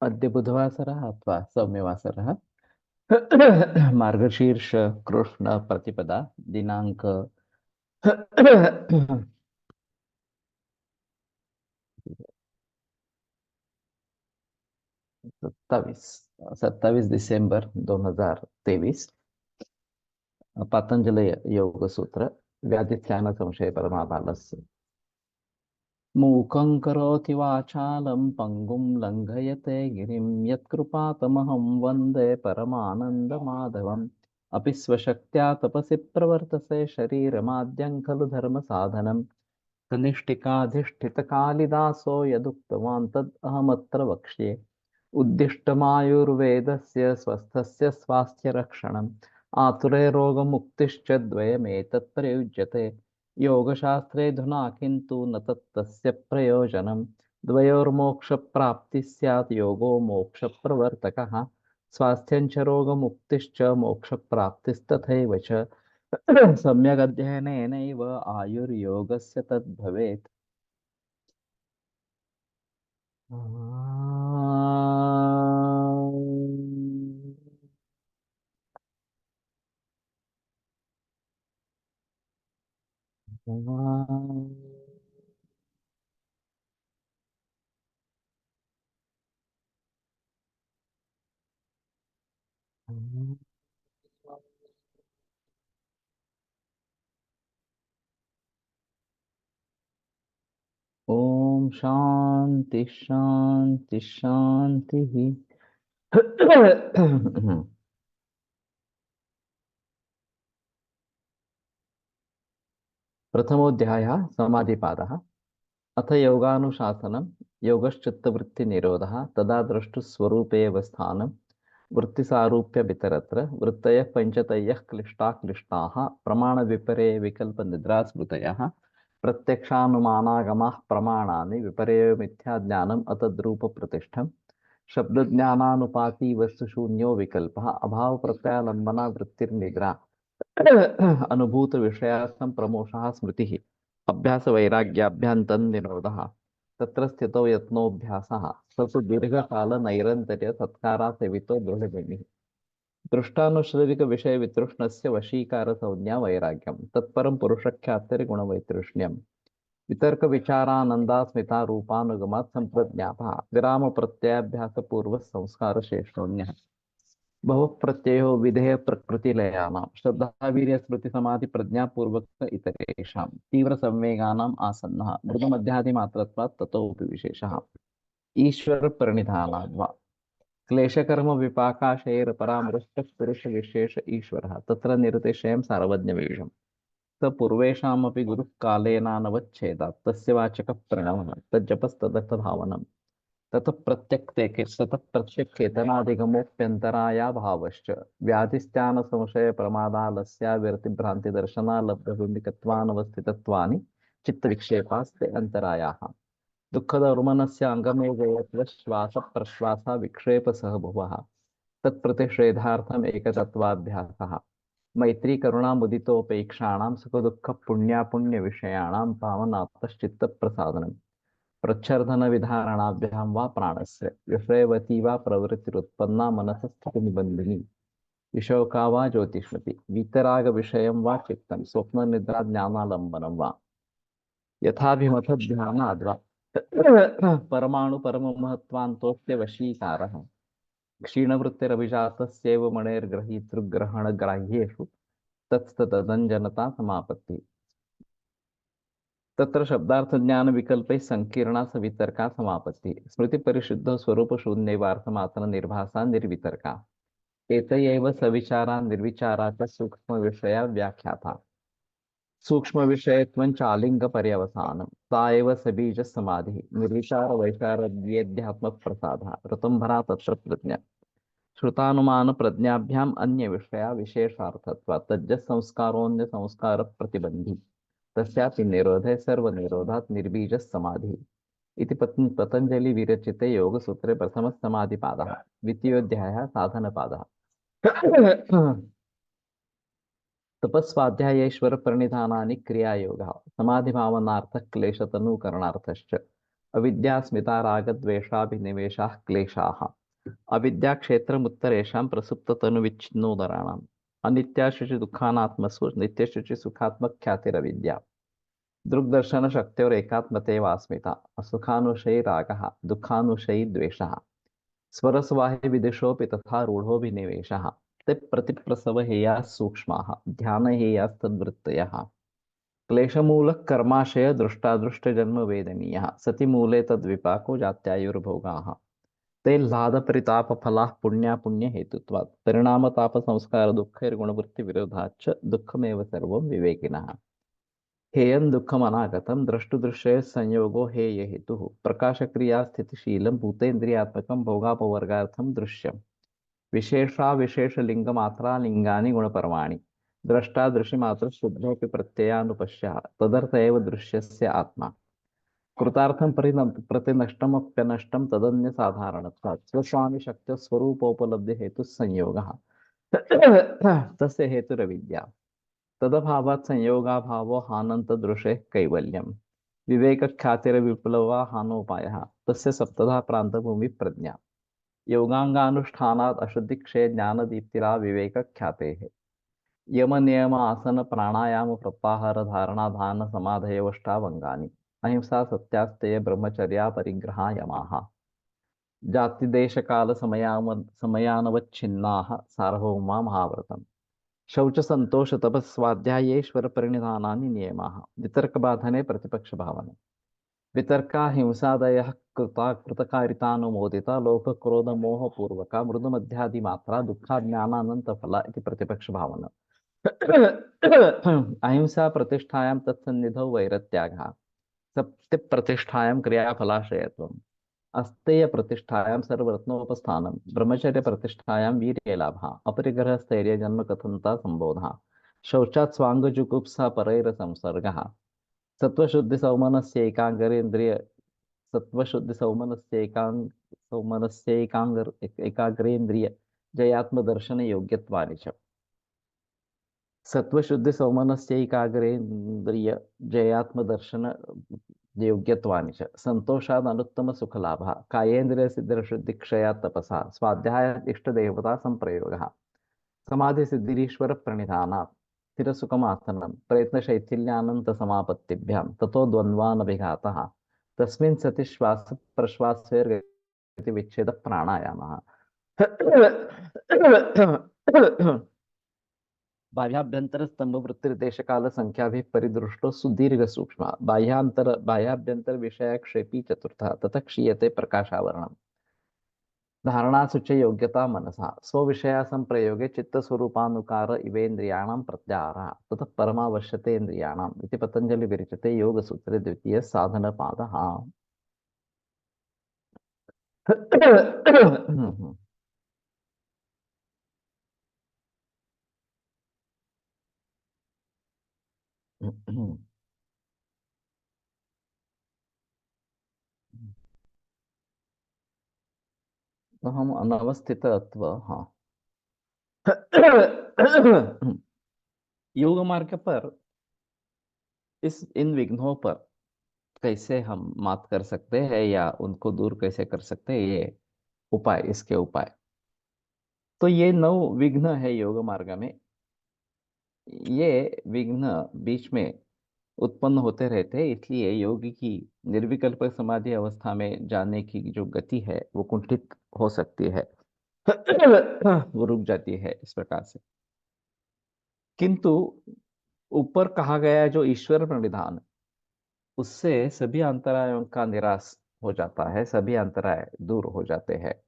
अद्य बुधवासरः अथवा सौम्यवासरः मार्गशीर्ष कृष्ण प्रतिपदा दिनांक 27 27 डिसेंबर 2023 पतंजलि योग सूत्र व्याधिस्थान संशय परमाधालस्य मूकं करोति वाचालं पङ्गुं लङ्घयते गिरिं यत्कृपातमहं वन्दे परमानन्दमाधवम् अपि स्वशक्त्या तपसि प्रवर्तसे शरीरमाद्यं खलु धर्मसाधनम् कनिष्ठिकाधिष्ठितकालिदासो यदुक्तवान् तद् अहमत्र वक्ष्ये उद्दिष्टमायुर्वेदस्य स्वस्थस्य स्वास्थ्यरक्षणम् आतुरे रोगमुक्तिश्च द्वयमेतत् प्रयुज्यते योगशास्त्रेऽधुना किन्तु न तत्तस्य प्रयोजनं द्वयोर्मोक्षप्राप्तिः स्यात् योगो मोक्षप्रवर्तकः स्वास्थ्यं च रोगमुक्तिश्च मोक्षप्राप्तिस्तथैव च सम्यगध्ययनेनैव आयुर्योगस्य तद्भवेत् ओम शांति शांति शांति। प्रथमोऽध्यायः समाधिपादः। अथ योगानुशासनं योगश्चित्तवृत्तिनिरोधः तदा द्रष्टुस्वरूपेव स्थानं वृत्तिसारूप्य वितरत्र वृत्तयः पञ्चतयः क्लिष्टाः प्रमाणविपर्यय विकल्पनिद्रास्मृतयः प्रत्यक्षानुमानागमाः प्रमाणानि विपर्ययो मिथ्याज्ञानम् अतद्रूपप्रतिष्ठम् शब्दज्ञानानुपाती वस्तुशून्यो विकल्पः अभावप्रत्यालम्बना वृत्तिर्निद्रा अनुभूत विषया संप्रमोषः स्मृतिः अभ्यास वैराग्याभ्यां निरोधः तत्र स्थितौ यत्नोऽभ्यासः स तु दीर्घकाल नैरन्तर्य सत्कारा सेवितो दृढगतिः दृष्टानुश्रविक विषय वितृष्णस्य वशीकार संज्ञा वैराग्यम तत्परम पुरुषख्यातिर्गुणवैतृष्ण्यम वितर्क विचारानंदा स्मिता रूपानुगमात् संप्रज्ञातः विराम प्रत्ययाभ्यास पूर्व संस्कार शेषोन्यः बहु प्रत्ययो विधेय प्रकृतिलयानां श्रद्धा स्मृति समाधि प्रज्ञापूर्वक इतरेषां तीव्र संवेगानाम् आसन्नः मृदुमध्यादिमात्रत्वात् ततोऽपि विशेषः ईश्वर प्रणिधानाद्वा क्लेशकर्म विपाकाशयैर परामृष्ट पुरुष विशेष ईश्वरः तत्र निरतिशयं सार्वज्ञवीषम् स पूर्वेषामपि गुरुः कालेनानवच्छेदात् तस्य वाचकः प्रणवः तज्जपस्तदर्थ भावनम् ततः प्रत्यक्केतनादिगमोऽप्यन्तराया भावश्च व्याधिस्त्यान संशय प्रमादालस्या विरतिभ्रान्तिदर्शनालब्धभूमिकत्वानवस्थितत्वानि चित्तविक्षेपास्ते अन्तरायाः दुःखदौर्मनस्य अङ्गमे जयत्व श्वास प्रश्वास विक्षेप सह भुवः तत्प्रतिषेधार्थम् एकतत्वाभ्यासः मैत्री करुणा मुदितोपेक्षाणां सुखदुःख पुण्यापुण्य विषयाणां पावनात्तश्चित्तप्रसादनम् प्रच्छर्दन विधारणाभ्यां वा प्राणस्य विषयवती वा प्रवृत्तिरुत्पन्ना मनसः स्थितिनिबन्धिनी विशोका वा ज्योतिष्मति वीतराग विषयं वा चित्तं स्वप्ननिद्रा ज्ञानालम्बनं वा यथाभिमत ध्यानाद्वा परमाणु परममहत्त्वान्तोऽस्य वशीकारः क्षीणवृत्तिरभिजातस्यैव मणेर्ग्रहीतृग्रहणग्राह्येषु तत्स्तदञ्जनता समापत्ति तत्र शब्दार्थ ज्ञान विकल्पैः संकीर्णा सवितर्का समापत्ति स्मृति परिशुद्ध स्वरूप शून्यवार्थमात्र निर्भासा निर्वितर्का एतयैव सविचारा निर्विचारा च सूक्ष्म विषया व्याख्याता सूक्ष्म विषयत्वं चालिंग पर्यवसानं सा एव सबीज समाधिः निर्विचार वैचारद्वेद्यात्मक प्रसादः ऋतुम्भरा तत्र प्रज्ञा श्रुतानुमान प्रज्ञाभ्याम अन्य विषया विशेषार्थत्वात् तज्ज संस्कारोऽन्य संस्कार प्रतिबंधी तस्यापि निरोधे सर्वनिरोधात् निर्बीज समाधि इति पतंजलि विरचिते योगसूत्रे प्रथमः समाधिपादः द्वितीयोऽध्यायः साधनपादः तपस्वाध्यायेश्वर प्रणिधानानि क्रियायोगः समाधिभावनार्थः क्लेशतनुकरणार्थश्च अविद्या स्मिता रागद्वेषाभिनिवेशाः क्लेशाः। अविद्या क्षेत्रमुत्तरेषां प्रसुप्ततनुविच्छिन्नोदराणाम्। अनित्याशुचि दुःखानात्मसु नित्यशुचि सुखात्मख्यातिरविद्या। दृग्दर्शन शक्त्योरेकात्मते वास्मिता। असुखानुशयी रागः दुःखानुशयी द्वेषः। स्वरस्वाहि विदुषोऽपि तथा रूढोऽभिनिवेशः। ते प्रतिप्रसव हेयाः सूक्ष्माः ध्यानहेयास्तद्वृत्तयः। क्लेशमूलः कर्माशय दृष्टादृष्टजन्म वेदनीयः। सति मूले तद्विपाको जात्यायुर्भोगाः। ते लादपरितापफलाः पुण्यापुण्यहेतुत्वात् परिणामतापसंस्कार दुःखैर्गुणवृत्तिविरोधाच्च दुःखमेव सर्वं विवेकिनः। हेयं दुःखमनागतं द्रष्टुदृश्ये संयोगो हेय हेतुः। प्रकाशक्रिया स्थितिशीलं भूतेन्द्रियात्मकं भोगापवर्गार्थं दृश्यम्। विशेषाविशेषलिङ्गमात्रा लिङ्गानि गुणपर्वाणि। द्रष्टा दृशिमात्र शुद्धोऽपि प्रत्ययानुपश्यः तदर्थ एव दृश्यस्य आत्मा। कृतार्थं प्रतिनष्टमप्यनष्टं तदन्यसाधारणत्वात् स्वस्वामिशक्त्या स्वरूपोपलब्धिहेतुः संयोगः। तस्य हेतुरविद्या। तदभावात् संयोगाभावो हानन्तदृशेः कैवल्यम्। विवेकख्यातिरविप्लवा हानोपायः तस्य सप्तधा प्रान्तभूमिप्रज्ञा। योगांगानुष्ठानात् अशुद्धिक्षये ज्ञानदीप्तिरा विवेकख्यातेः। यम नियम आसन प्राणायाम प्रत्याहार धारणा ध्यान समाधयवष्टावंगानि। अहिंसा सत्यास्तेय ब्रह्मचर्या परिग्रहा यमाः। जाति देश काल समयानवच्छिन्नाः सार्वभौमा महाव्रतम्। शौच संतोष तपस्वाध्यायेश्वर परिनिधानानि नियमाः। वितर्क बाधने प्रतिपक्ष भावने। वितर्का हिंसादयः कृतकारितानुमोदिता लोभ क्रोध मोह पूर्वका मृदु मध्यादिमात्रा दुःखाज्ञानानंत फला इति प्रतिपक्ष भावना। अहिंसा प्रतिष्ठायां तत्सन्निधौ वैरत्यागः। सत्य प्रतिष्ठायां क्रियाफलाशयत्वम्। अस्तेय प्रतिष्ठायां सर्वरत्नोपस्थानम्। ब्रह्मचर्य प्रतिष्ठायां वीर्यलाभः। अपरिग्रह स्थैर्य जन्म कथनता संबोधः। शौचात् स्वांगजुगुप्सा परैरसंसर्गः। सत्वशुद्धि सौमनस्य एकाग्रेन्द्रिय सत्वशुद्धि सौमनस्य एकाग्रेन्द्रिय जयात्मदर्शन योग्यत्वानि च। सत्वशुद्धि सौमनस्य एकाग्रेन्द्रिय जयात्मदर्शन योग्यत्वानि च। संतोषाद अनुत्तम सुखलाभः। कायेन्द्रिय सिद्धिक्षया तपसा स्वाध्यायात् इष्टदेवता संप्रयोगः। समाधि सिद्धिरीश्वर प्रणिधानात् स्थिरसुखमासनं प्रयत्नशैथिल्यानंत समापत्तिभ्यां ततो द्वन्द्वानभिघातः। तस्मिन् सति श्वास प्रश्वासयोर्गति विच्छेद प्राणायामः। बाह्याभ्यंतर स्तंभ वृत्तिर्देश काल संख्या भी परिदृष्टो सुदीर्घ सूक्ष्म। बाह्याभ्यंतर विषय क्षेपी चतुर्थ ततः क्षीयते प्रकाशावरणम्। धारणासु च योग्यता मनसा स्वविषया संप्रयोगे चित्तस्वरूपानुकार इवेन्द्रियाणां प्रत्याहारः ततः परमावश्यते इन्द्रियाणाम् इति पतंजलि विरचिते योगसूत्रे द्वितीय साधनपादः। तो हम अनवस्थितत्व, हाँ। योग मार्ग पर इस इन विघ्नों पर कैसे हम मात कर सकते हैं या उनको दूर कैसे कर सकते हैं, ये उपाय, इसके उपाय। तो ये 9 विघ्न है योग मार्ग में। ये विघ्न बीच में उत्पन्न होते रहते हैं, इसलिए योगी की निर्विकल्प समाधि अवस्था में जाने की जो गति है वो कुंठित हो सकती है। वो रुक जाती है इस प्रकार से। किंतु ऊपर कहा गया जो ईश्वर प्रणिधान, उससे सभी अंतरायों का निराश हो जाता है, सभी अंतराय दूर हो जाते हैं।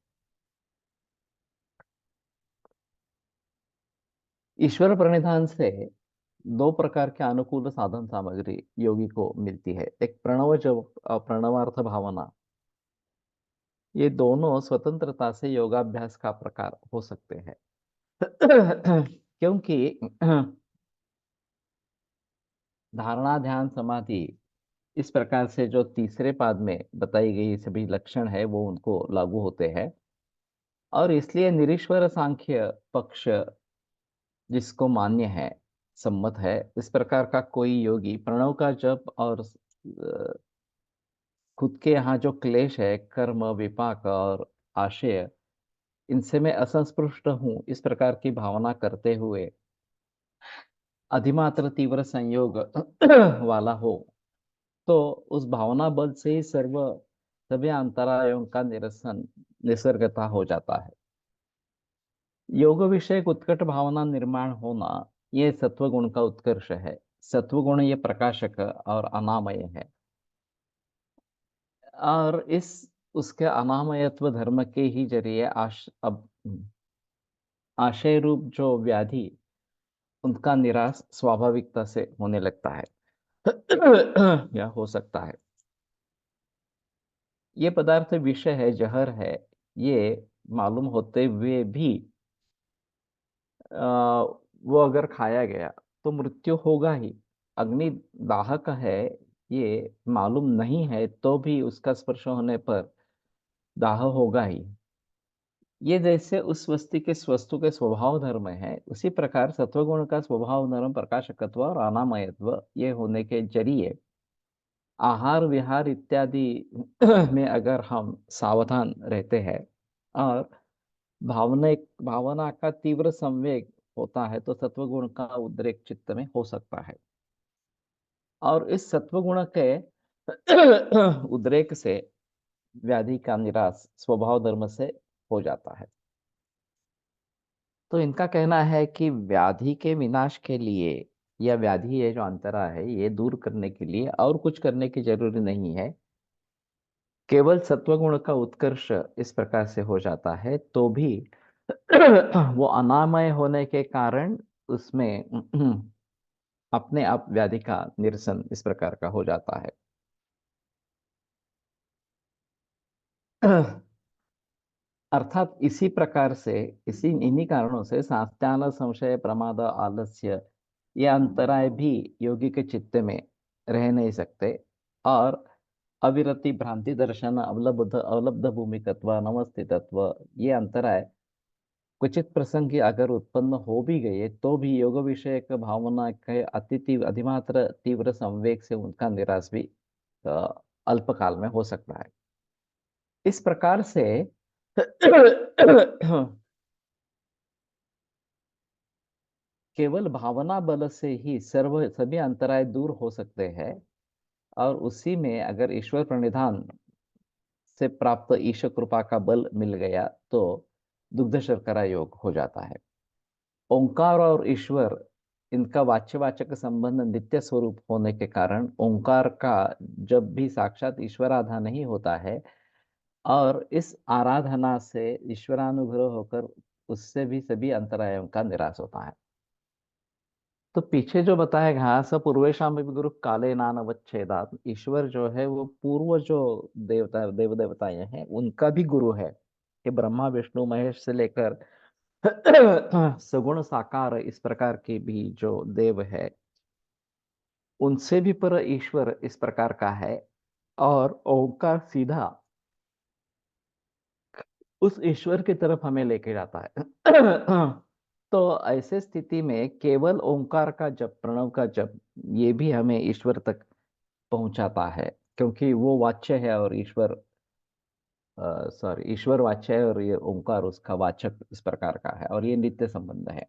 ईश्वर प्रणिधान से 2 प्रकार के अनुकूल साधन सामग्री योगी को मिलती है। एक प्रणव जप और प्रणवार्थ भावना। ये दोनों स्वतंत्रता से योगाभ्यास का प्रकार हो सकते हैं। क्योंकि धारणा ध्यान समाधि इस प्रकार से जो तीसरे पाद में बताई गई सभी लक्षण है वो उनको लागू होते हैं। और इसलिए निरीश्वर सांख्य पक्ष जिसको मान्य है, सम्मत है, इस प्रकार का कोई योगी प्रणव का जप और खुद के यहाँ जो क्लेश है, कर्म, विपाक और आशय, इनसे मैं असंस्पृष्ट हूँ, इस प्रकार की भावना करते हुए अधिमात्र तीव्र संयोग वाला हो, तो उस भावना बल से ही सभी अंतरायों का निरसन निसर्गता हो जाता है। योग विषयक उत्कट भावना निर्माण होना, ये सत्वगुण का उत्कर्ष है। सत्वगुण ये प्रकाशक और अनामय है, और इस उसके अनामयत्व धर्म के ही जरिए आशय रूप जो व्याधि, उनका निराश स्वाभाविकता से होने लगता है या हो सकता है। ये पदार्थ विषय है, जहर है, ये मालूम होते हुए भी वो अगर खाया गया तो मृत्यु होगा ही। अग्नि दाहक है, ये मालूम नहीं है तो भी उसका स्पर्श होने पर दाह होगा ही। ये जैसे उस वस्तु के स्वभाव धर्म है, उसी प्रकार सत्वगुण का स्वभाव धर्म प्रकाशकत्व और अनामयत्व ये होने के जरिए आहार विहार इत्यादि में अगर हम सावधान रहते हैं और भावना का तीव्र संवेग होता है, तो सत्वगुण का उद्रेक चित्त में हो सकता है, और इस सत्वगुण के उद्रेक से व्याधि का निराश स्वभाव धर्म से हो जाता है। तो इनका कहना है कि व्याधि के विनाश के लिए, या व्याधि ये जो अंतरा है ये दूर करने के लिए और कुछ करने की जरूरी नहीं है। केवल सत्वगुण का उत्कर्ष इस प्रकार से हो जाता है तो भी वो अनामय होने के कारण उसमें अपने आप व्याधि का निरसन इस प्रकार का हो जाता है। अर्थात इसी प्रकार से, इन्हीं कारणों से सात्यान संशय प्रमाद आलस्य, ये अंतराय भी योगी के चित्त में रह नहीं सकते, और अविरति भ्रांति दर्शन अवलब्ध भूमिकत्व नवस्थितत्व, ये अंतराय क्वचित प्रसंग अगर उत्पन्न हो भी गए तो भी योग विषयक भावना के अधिमात्र तीव्र संवेग से उनका निराश भी अल्पकाल में हो सकता है। इस प्रकार से केवल भावना बल से ही सभी अंतराय दूर हो सकते हैं, और उसी में अगर ईश्वर प्रणिधान से प्राप्त ईश कृपा का बल मिल गया तो दुग्ध शर्करा योग हो जाता है। ओंकार और ईश्वर, इनका वाच्यवाचक संबंध नित्य स्वरूप होने के कारण ओंकार का जब भी साक्षात ईश्वराधा नहीं होता है, और इस आराधना से ईश्वरानुग्रह होकर उससे भी सभी अंतरायों का निराश होता है। तो पीछे जो बताया गया, स पूर्वेशम भी गुरु काले नानवच्छेदात, ईश्वर जो है वो पूर्व जो देव देवताएं हैं उनका भी गुरु है, कि ब्रह्मा विष्णु महेश से लेकर सगुण साकार इस प्रकार के भी जो देव है, उनसे भी पर ईश्वर इस प्रकार का है, और ओंकार सीधा उस ईश्वर की तरफ हमें लेके जाता है। तो ऐसे स्थिति में केवल ओंकार का जप, प्रणव का जप, ये भी हमें ईश्वर तक पहुंचाता है, क्योंकि वो वाच्य है और ईश्वर वाच्य है और ये ओंकार उसका वाचक इस प्रकार का है, और ये नित्य संबंध है।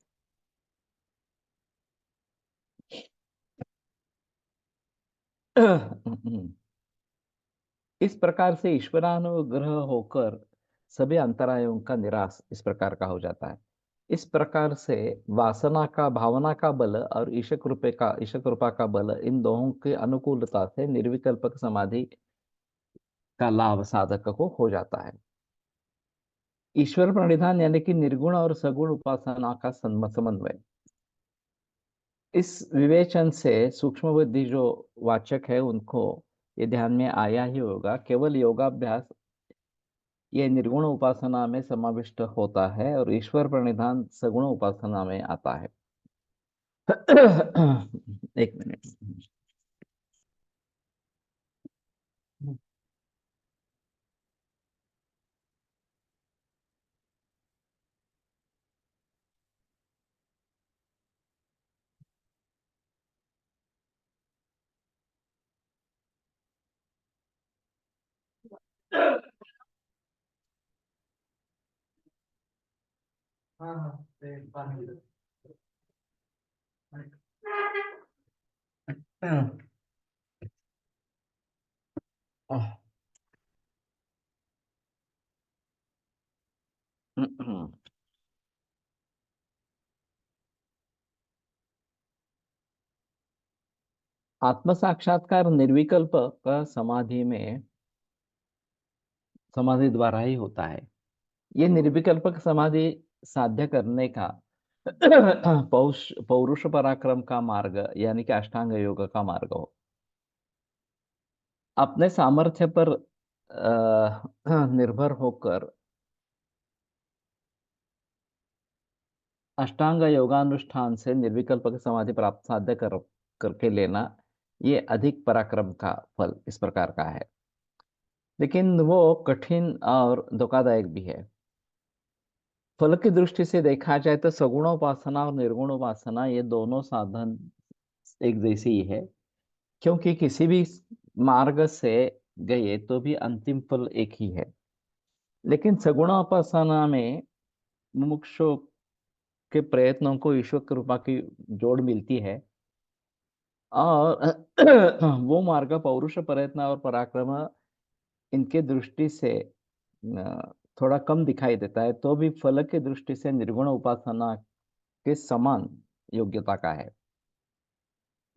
इस प्रकार से ईश्वरानुग्रह होकर सभी अंतरायों का निराश इस प्रकार का हो जाता है। इस प्रकार से वासना का, भावना का बल और ईश कृपा का बल, इन दोनों की अनुकूलता से निर्विकल्पक समाधि का लाभ साधक को हो जाता है। ईश्वर प्रणिधान यानी कि निर्गुण और सगुण उपासना का समन्वय, इस विवेचन से सूक्ष्म बुद्धि जो वाचक है उनको ये ध्यान में आया ही होगा, केवल योगाभ्यास ये निर्गुण उपासना में समाविष्ट होता है और ईश्वर प्रणिधान सगुण उपासना में आता है। एक मिनट। आत्म साक्षात्कार निर्विकल्प का समाधि द्वारा ही होता है। ये निर्विकल्पक समाधि साध्य करने का पौरुष पराक्रम का मार्ग यानी कि अष्टांग योग का मार्ग हो। अपने सामर्थ्य पर निर्भर होकर अष्टांग योगानुष्ठान से निर्विकल्पक समाधि प्राप्त साध्य करके लेना, ये अधिक पराक्रम का फल इस प्रकार का है। लेकिन वो कठिन और धोखादायक भी है। फल की दृष्टि से देखा जाए तो सगुण उपासना और निर्गुण उपासना ये दोनों साधन एक जैसे ही है, क्योंकि किसी भी मार्ग से गए तो भी अंतिम फल एक ही है। लेकिन सगुण उपासना में मुमुक्षु के प्रयत्नों को ईश्वर कृपा की जोड़ मिलती है, और वो मार्ग पौरुष प्रयत्न और पराक्रम इनके दृष्टि से थोड़ा कम दिखाई देता है, तो भी फल की दृष्टि से निर्गुण उपासना के समान योग्यता का है।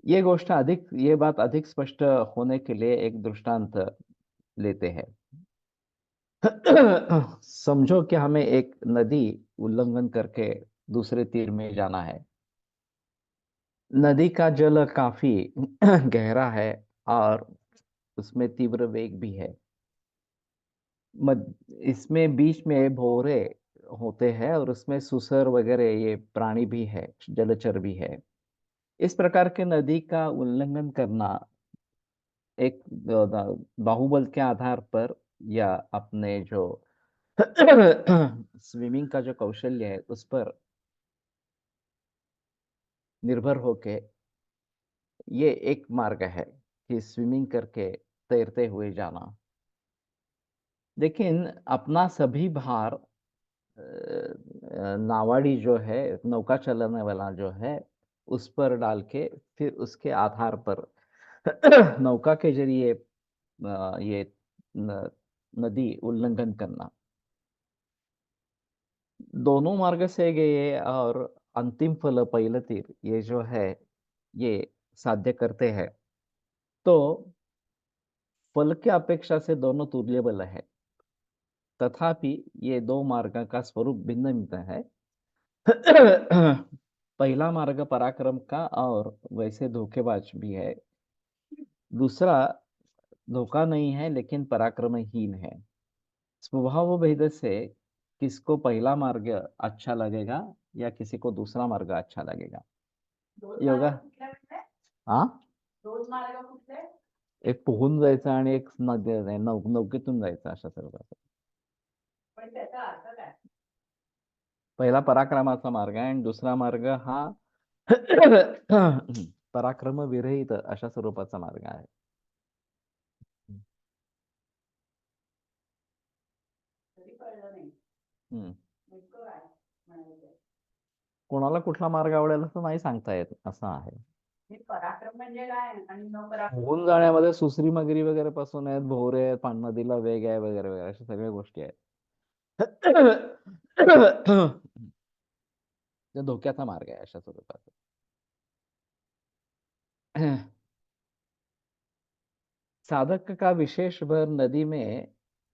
ये बात अधिक स्पष्ट होने के लिए एक दृष्टांत लेते हैं। समझो कि हमें एक नदी उल्लंघन करके दूसरे तीर में जाना है। नदी का जल काफी गहरा है और उसमें तीव्र वेग भी है। इसमें बीच में भंवरे होते हैं और उसमें सुसर वगैरह ये प्राणी भी है, जलचर भी है। इस प्रकार के नदी का उल्लंघन करना एक बाहुबल के आधार पर या अपने जो स्विमिंग का जो कौशल्य है उस पर निर्भर होके ये एक मार्ग है कि स्विमिंग करके तैरते हुए जाना। लेकिन अपना सभी भार नावाड़ी जो है, नौका चलाने वाला जो है, उस पर डाल के फिर उसके आधार पर नौका के जरिए ये नदी उल्लंघन करना, दोनों मार्ग से गए और अंतिम फल पहले तीर ये जो है ये साध्य करते हैं, तो फल की अपेक्षा से दोनों तुल्य बल है। तथापि ये दो मार्ग का स्वरूप भिन्न भिन्न है। पहला मार्ग पराक्रम का और वैसे धोखेबाज भी है। दूसरा धोखा नहीं है लेकिन पराक्रमहीन है। स्वभाव भेद से किसको पहला मार्ग अच्छा लगेगा या किसी को दूसरा मार्ग अच्छा लगेगा। योगा हाँ, एक पोहून जायचं आणि एक नौकेतून जायचं अशा स्वरूपाचा पहिला पराक्रमाचा मार्ग आहे आणि दुसरा मार्ग हा पराक्रम विरहित अशा स्वरूपाचा मार्ग आहे। हम्म. कोणाला कुठला मार्ग आवडेल असं नाही सांगता येत, असं आहे। होऊन जाण्यामध्ये सुसरी मगरी वगैरे पासून आहेत, भोवरे आहेत, नदीला वेग आहे वगैरे वगैरे अशा सगळ्या गोष्टी आहेत। ते धोक्याचा मार्ग आहे अशा स्वरूपाचा। साधक का विशेष भर नदी में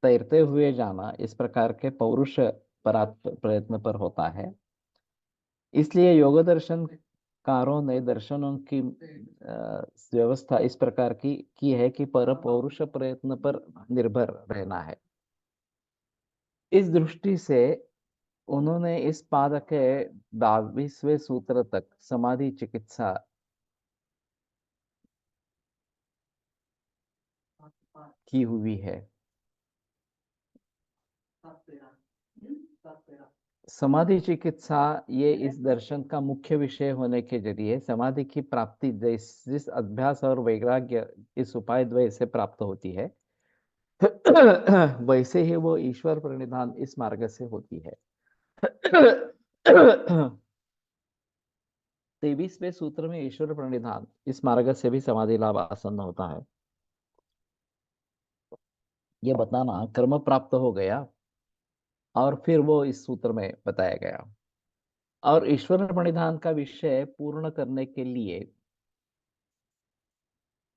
तैरते हुए जाना इस प्रकार के पौरुष प्रयत्न पर होता है। इसलिए योग दर्शनकारों ने दर्शनों की व्यवस्था इस प्रकार की है कि पर पौरुष प्रयत्न पर निर्भर रहना है। इस दृष्टि से उन्होंने इस पाद के 22वें सूत्र तक समाधि चिकित्सा की हुई है। समाधि चिकित्सा ये इस दर्शन का मुख्य विषय होने के जरिए समाधि की प्राप्ति जिस अभ्यास और वैराग्य इस उपाय द्वय से प्राप्त होती है, वैसे ही वो ईश्वर प्रणिधान इस मार्ग से होती है। 23वें सूत्र में ईश्वर प्रणिधान इस मार्ग से भी समाधि लाभ आसन्न होता है, ये बताना कर्म प्राप्त हो गया। और फिर वो इस सूत्र में बताया गया। और ईश्वर प्रणिधान का विषय पूर्ण करने के लिए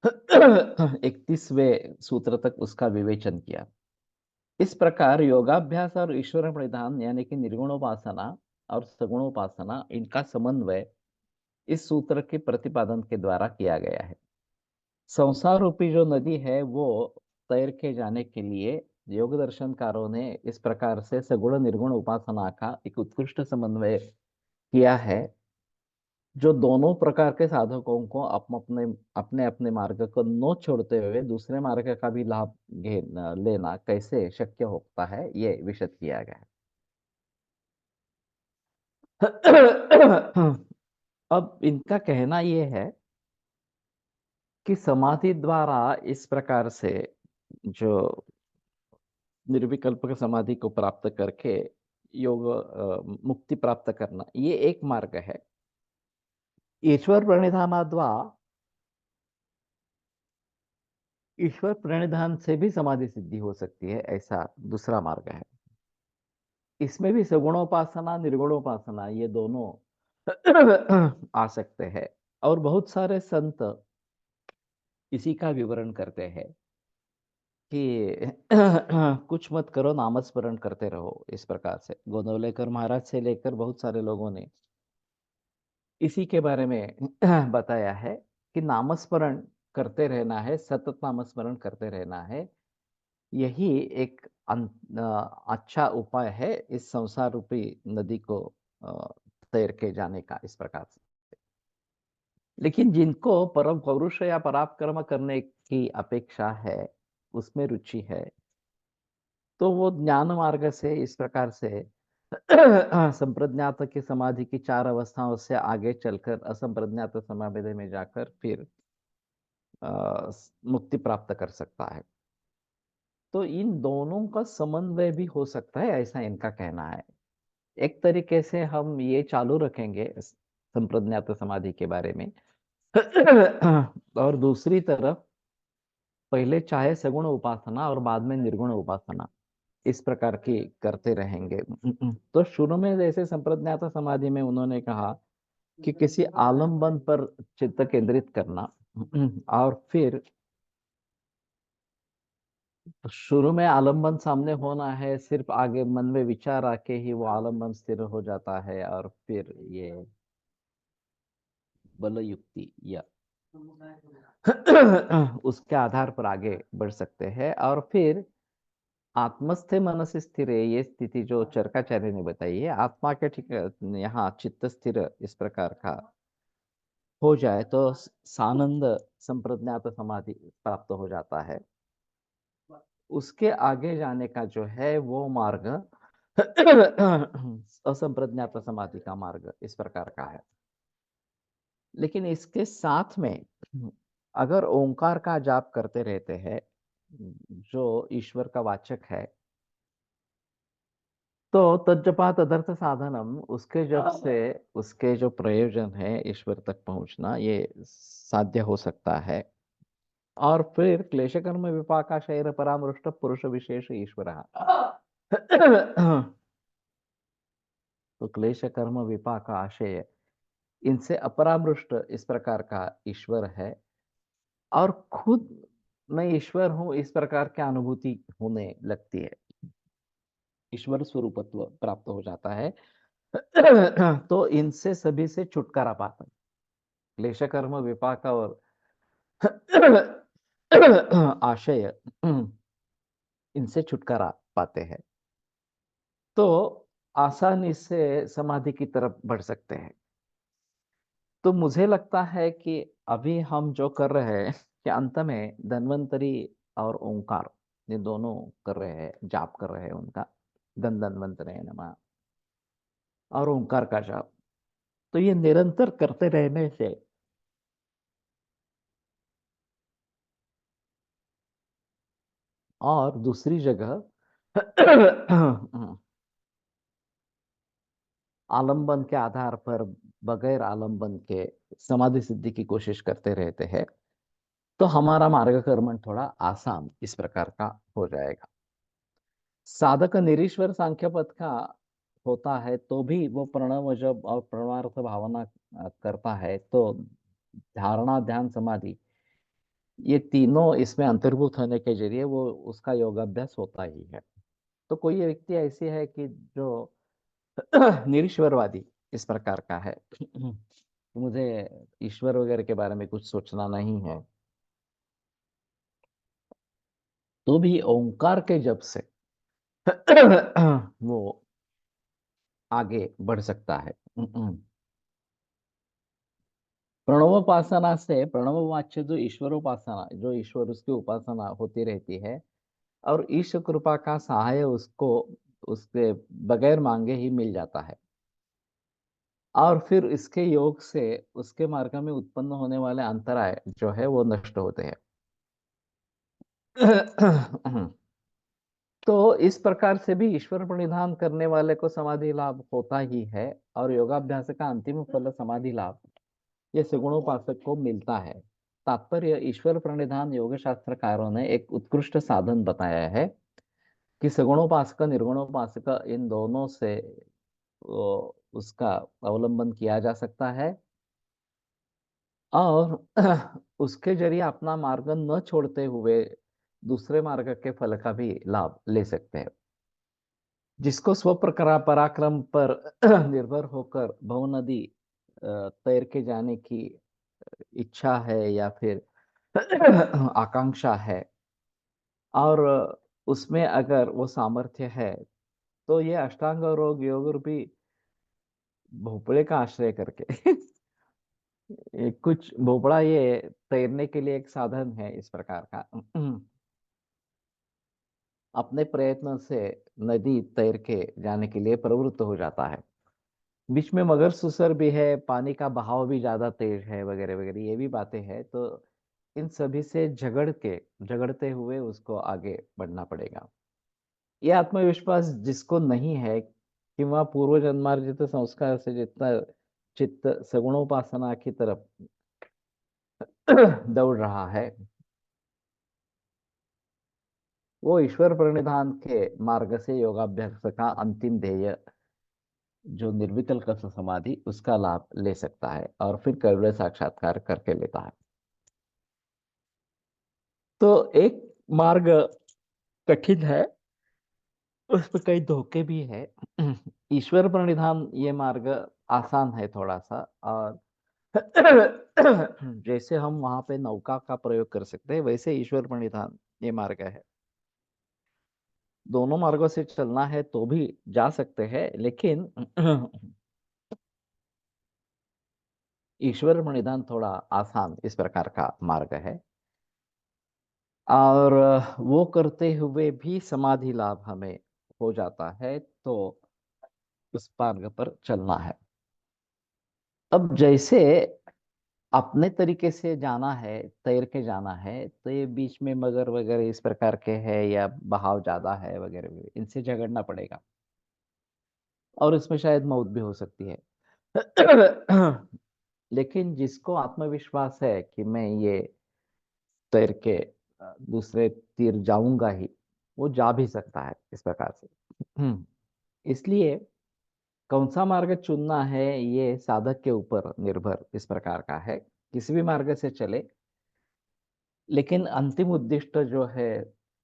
31वें सूत्र तक उसका विवेचन किया। इस प्रकार योगाभ्यास और ईश्वर प्रणिधान यानी कि निर्गुणोपासना और सगुणोपासना, इनका समन्वय इस सूत्र के प्रतिपादन के द्वारा किया गया है। संसार रूपी जो नदी है वो तैर के जाने के लिए योग दर्शनकारों ने इस प्रकार से सगुण निर्गुण उपासना का एक उत्कृष्ट समन्वय किया है, जो दोनों प्रकार के साधकों को अपने अपने अपने मार्ग को न छोड़ते हुए दूसरे मार्ग का भी लाभ लेना कैसे शक्य होता है, ये विशद किया गया है। अब इनका कहना ये है कि समाधि द्वारा इस प्रकार से जो निर्विकल्प समाधि को प्राप्त करके योग मुक्ति प्राप्त करना, ये एक मार्ग है। ईश्वर प्रणिधानाद्वा ईश्वर प्रणिधान से भी समाधि सिद्धि हो सकती है, ऐसा दूसरा मार्ग है। इसमें भी सगुणोपासना निर्गुणोपासना ये दोनों आ सकते हैं। और बहुत सारे संत इसी का विवरण करते हैं कि कुछ मत करो, नामस्मरण करते रहो। इस प्रकार से गोदवलेकर महाराज से लेकर बहुत सारे लोगों ने इसी के बारे में बताया है कि नामस्मरण करते रहना है, सतत नामस्मरण करते रहना है। यही एक अच्छा उपाय है इस संसार रूपी नदी को अ, तैर के जाने का, इस प्रकार से। लेकिन जिनको परम पौरुष या पराक्रम करने की अपेक्षा है, उसमें रुचि है, तो वो ज्ञान मार्ग से इस प्रकार से संप्रज्ञात की समाधि की चार अवस्थाओं से आगे चलकर असंप्रज्ञात समाधि में जाकर फिर मुक्ति प्राप्त कर सकता है। तो इन दोनों का समन्वय भी हो सकता है, ऐसा इनका कहना है। एक तरीके से हम ये चालू रखेंगे संप्रज्ञात समाधि के बारे में। और दूसरी तरफ पहले चाहे सगुण उपासना और बाद में निर्गुण उपासना, इस प्रकार की करते रहेंगे। तो शुरू में जैसे संप्रज्ञात समाधि में उन्होंने कहा कि किसी आलम्बन पर चित्त केंद्रित करना, और फिर शुरू में आलम्बन सामने होना है, सिर्फ आगे मन में विचार आके ही वो आलम्बन स्थिर हो जाता है, और फिर ये बल युक्ति या उसके आधार पर आगे बढ़ सकते हैं। और फिर आत्मस्थे मनस स्थिर, ये स्थिति जो चरकाचार्य ने बताई है, आत्मा के ठीक यहाँ चित्त स्थिर इस प्रकार का हो जाए तो सानंद संप्रज्ञात समाधि प्राप्त हो जाता है। उसके आगे जाने का जो है वो मार्ग असंप्रज्ञात समाधि का मार्ग इस प्रकार का है। लेकिन इसके साथ में अगर ओंकार का जाप करते रहते हैं, जो ईश्वर का वाचक है, तो तज्जपा तदर्थ साधनम, उसके जप से उसके जो प्रयोजन है ईश्वर तक पहुंचना, ये साध्य हो सकता है। और फिर क्लेश कर्म विपाका शैर परामृष्ट पुरुष विशेष ईश्वर। तो क्लेश कर्म विपाक आशय, इनसे अपरामृष्ट इस प्रकार का ईश्वर है, और खुद मैं ईश्वर हूं इस प्रकार की अनुभूति होने लगती है, ईश्वर स्वरूपत्व प्राप्त हो जाता है। तो इनसे सभी से छुटकारा पाता है, क्लेश कर्म विपाक और आशय, इनसे छुटकारा पाते हैं, तो आसानी से समाधि की तरफ बढ़ सकते हैं। तो मुझे लगता है कि अभी हम जो कर रहे हैं कि अंत में धन्वंतरी और ओंकार, ये दोनों कर रहे हैं, जाप कर रहे हैं उनका, धन धन्वंतरे नमः और ओंकार का जाप। तो ये निरंतर करते रहने से और दूसरी जगह आलंबन के आधार पर बगैर आलंबन के समाधि सिद्धि की कोशिश करते रहते हैं, तो हमारा मार्गक्रमण थोड़ा आसान इस प्रकार का हो जाएगा। साधक निरीश्वर सांख्य पथ का होता है तो भी वो प्रणव जब और परमार्थ भावना करता है, तो धारणा ध्यान समाधि ये तीनों इसमें अंतर्भूत होने के जरिए वो उसका योगाभ्यास होता ही है। तो कोई व्यक्ति ऐसी है कि जो निरीश्वरवादी इस प्रकार का है, मुझे ईश्वर वगैरह के बारे में कुछ सोचना नहीं है, तो भी ओंकार के जप से वो आगे बढ़ सकता है। प्रणवोपासना से, प्रणववाच्य जो ईश्वरोपासना, जो ईश्वर उसकी उपासना होती रहती है और ईश्वर कृपा का सहाय उसको उसके बगैर मांगे ही मिल जाता है, और फिर इसके योग से उसके मार्ग में उत्पन्न होने वाले अंतराय जो है वो नष्ट होते हैं। तो इस प्रकार से भी ईश्वर प्रणिधान करने वाले को समाधि लाभ होता ही है, और योगाभ्यास का अंतिम फल समाधि लाभ ये सगुणोपासक को मिलता है। तात्पर्य, ईश्वर प्रणिधान योग शास्त्रकारों ने एक उत्कृष्ट साधन बताया है कि सगुणोपासक निर्गुणोपासक इन दोनों से उसका अवलंबन किया जा सकता है, और उसके जरिए अपना मार्ग न छोड़ते हुए दूसरे मार्ग के फल का भी लाभ ले सकते हैं। जिसको पराक्रम पर निर्भर होकर भव नदी तैर के जाने की इच्छा है या फिर आकांक्षा है, और उसमें अगर वो सामर्थ्य है, तो ये अष्टांग योग योग रूपी भोपड़े का आश्रय करके कुछ भोपड़ा ये तैरने के लिए एक साधन है इस प्रकार का। अपने प्रयत्न से नदी तैर के जाने के लिए प्रवृत्त हो जाता है। बीच में मगर सुसर भी है, पानी का बहाव भी ज्यादा तेज है, वगैरह वगैरह ये भी बातें हैं, तो इन सभी से झगड़ते हुए उसको आगे बढ़ना पड़ेगा। ये आत्मविश्वास जिसको नहीं है, कि वह पूर्व जन्मार्जित संस्कार से जितना चित्त सगुणोपासना की तरफ दौड़ रहा है, वो ईश्वर प्रणिधान के मार्ग से योगाभ्यास का अंतिम ध्येय जो निर्विकल्प समाधि उसका लाभ ले सकता है, और फिर कैवल्य साक्षात्कार करके लेता है। तो एक मार्ग कठिन है, उसमें कई धोखे भी है। ईश्वर प्रणिधान ये मार्ग आसान है थोड़ा सा, और जैसे हम वहां पे नौका का प्रयोग कर सकते हैं, वैसे ईश्वर प्रणिधान ये मार्ग है। दोनों मार्गों से चलना है तो भी जा सकते हैं, लेकिन ईश्वर प्रणिधान थोड़ा आसान इस प्रकार का मार्ग है, और वो करते हुए भी समाधि लाभ हमें हो जाता है, तो उस मार्ग पर चलना है। अब जैसे अपने तरीके से जाना है, तैर के जाना है, तो ये बीच में मगर वगैरह इस प्रकार के है या बहाव ज्यादा है वगैरह वगैरह, इनसे झगड़ना पड़ेगा, और इसमें शायद मौत भी हो सकती है। लेकिन जिसको आत्मविश्वास है कि मैं ये तैर के दूसरे तीर जाऊंगा ही, वो जा भी सकता है इस प्रकार से। इसलिए कौन सा मार्ग चुनना है ये साधक के ऊपर निर्भर इस प्रकार का है। किसी भी मार्ग से चले, लेकिन अंतिम उद्दिष्ट जो है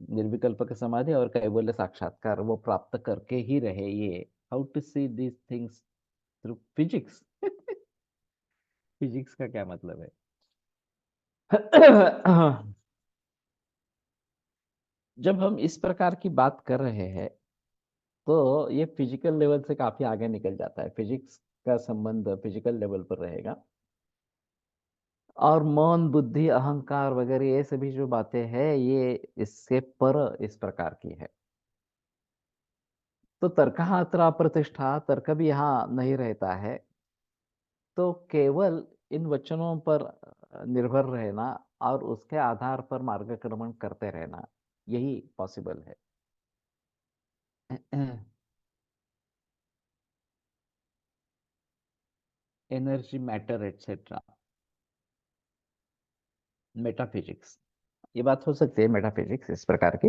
निर्विकल्प के समाधि और कैवल्य साक्षात्कार वो प्राप्त करके ही रहे। ये how to see these things through physics. Physics का क्या मतलब है? जब हम इस प्रकार की बात कर रहे हैं, तो ये फिजिकल लेवल से काफी आगे निकल जाता है। फिजिक्स का संबंध फिजिकल लेवल पर रहेगा, और मन बुद्धि अहंकार वगैरह ये सभी जो बातें हैं ये इससे पर इस प्रकार की है। तो तर्क अत्र प्रतिष्ठा, तर्क भी यहाँ नहीं रहता है, तो केवल इन वचनों पर निर्भर रहना और उसके आधार पर मार्गक्रमण करते रहना, यही पॉसिबल है। Energy, matter, etcetera, metaphysics. ये बात हो सकती है मेटाफिजिक्स इस प्रकार की।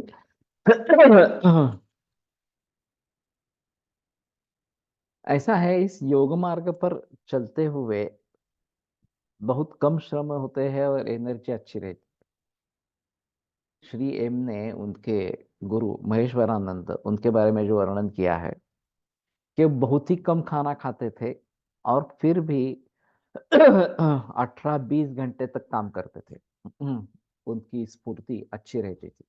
ऐसा है, इस योग मार्ग पर चलते हुए बहुत कम श्रम होते हैं और एनर्जी अच्छी रहती। श्री एम ने उनके गुरु महेश्वरानंद, उनके बारे में जो वर्णन किया है कि बहुत ही कम खाना खाते थे और फिर भी 18-20 घंटे तक काम करते थे। उनकी स्फूर्ति अच्छी रहती थी।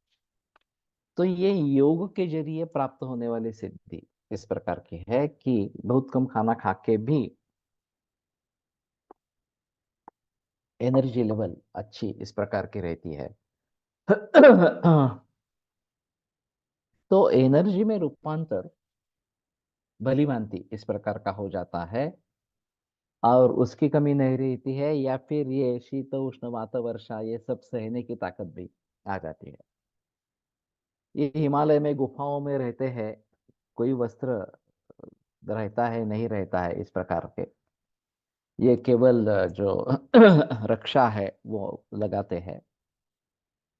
तो ये योग के जरिए प्राप्त होने वाली सिद्धि इस प्रकार की है कि बहुत कम खाना खा के भी एनर्जी लेवल अच्छी इस प्रकार की रहती है। तो एनर्जी में रूपांतर भली भांति इस प्रकार का हो जाता है और उसकी कमी नहीं रहती है, या फिर ये शीत उष्ण वात वर्षा ये सब सहने की ताकत भी आ जाती है। ये हिमालय में गुफाओं में रहते हैं, कोई वस्त्र रहता है नहीं रहता है इस प्रकार के, ये केवल जो रक्षा है वो लगाते हैं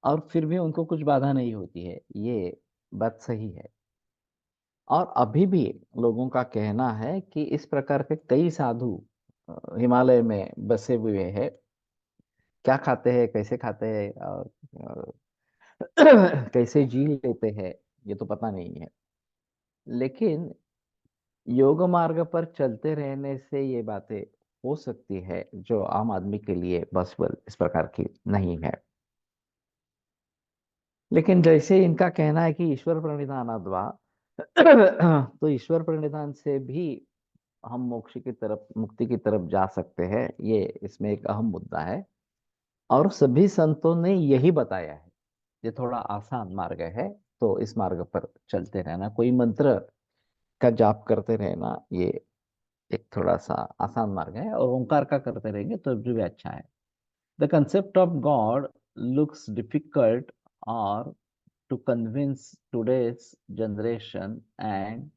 और फिर भी उनको कुछ बाधा नहीं होती है, ये बात सही है। और अभी भी लोगों का कहना है कि इस प्रकार के कई साधु हिमालय में बसे हुए हैं। क्या खाते हैं, कैसे खाते हैं और कैसे जी लेते हैं, ये तो पता नहीं है। लेकिन योग मार्ग पर चलते रहने से ये बातें हो सकती है जो आम आदमी के लिए पॉसिबल इस प्रकार की नहीं है। लेकिन जैसे इनका कहना है कि ईश्वर प्रणिधानाद्वा, तो ईश्वर प्रणिधान से भी हम मोक्ष की तरफ, मुक्ति की तरफ जा सकते हैं, ये इसमें एक अहम मुद्दा है। और सभी संतों ने यही बताया है। ये थोड़ा आसान मार्ग है, तो इस मार्ग पर चलते रहना, कोई मंत्र का जाप करते रहना, ये एक थोड़ा सा आसान मार्ग है, और ओंकार का करते रहेंगे तो भी अच्छा है। The concept of God looks difficult और to convince today's generation and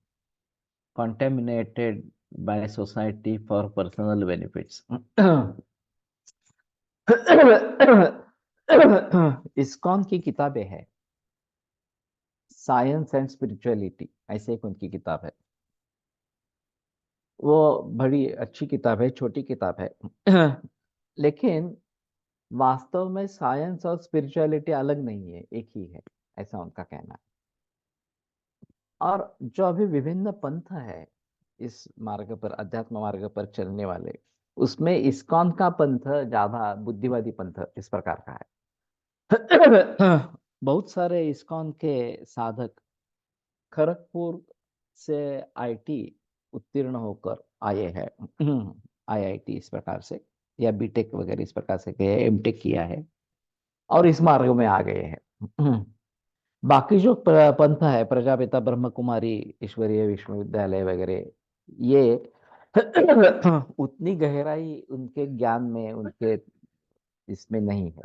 contaminated by society for personal benefits. ISKCON की किताबें हैं, साइंस एंड स्पिरिचुअलिटी ऐसे एक उनकी किताब है। वो बड़ी अच्छी किताब है, छोटी किताब है। लेकिन वास्तव में साइंस और स्पिरिचुअलिटी अलग नहीं है, एक ही है, ऐसा उनका कहना है। और जो अभी विभिन्न पंथ है इस मार्ग पर, अध्यात्म मार्ग पर चलने वाले, उसमें इस्कॉन का पंथ ज्यादा बुद्धिवादी पंथ इस प्रकार का है। बहुत सारे इस्कॉन के साधक खड़गपुर से आईटी उत्तीर्ण होकर आए हैं। आईआईटी इस प्रकार से, या बीटेक वगैरह इस प्रकार से गए, एमटेक किया है और इस मार्ग में आ गए हैं। बाकी जो पंथ है, प्रजापिता ब्रह्म कुमारी ईश्वरीय विश्वविद्यालय वगैरह, ये उतनी गहराई उनके ज्ञान में, उनके इसमें नहीं है।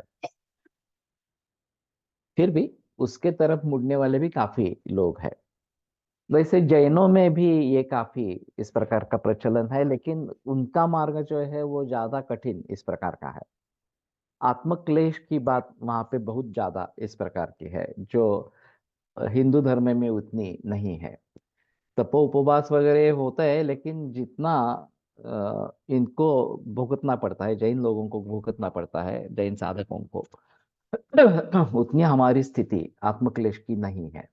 फिर भी उसके तरफ मुड़ने वाले भी काफी लोग हैं। वैसे जैनों में भी ये काफी इस प्रकार का प्रचलन है, लेकिन उनका मार्ग जो है वो ज्यादा कठिन इस प्रकार का है। आत्मक्लेश की बात वहां पे बहुत ज्यादा इस प्रकार की है, जो हिंदू धर्म में उतनी नहीं है। तपो उपवास वगैरह होता है, लेकिन जितना इनको भुगतना पड़ता है, जैन लोगों को भुगतना पड़ता है, जैन साधकों को, उतनी हमारी स्थिति आत्मक्लेश की नहीं है।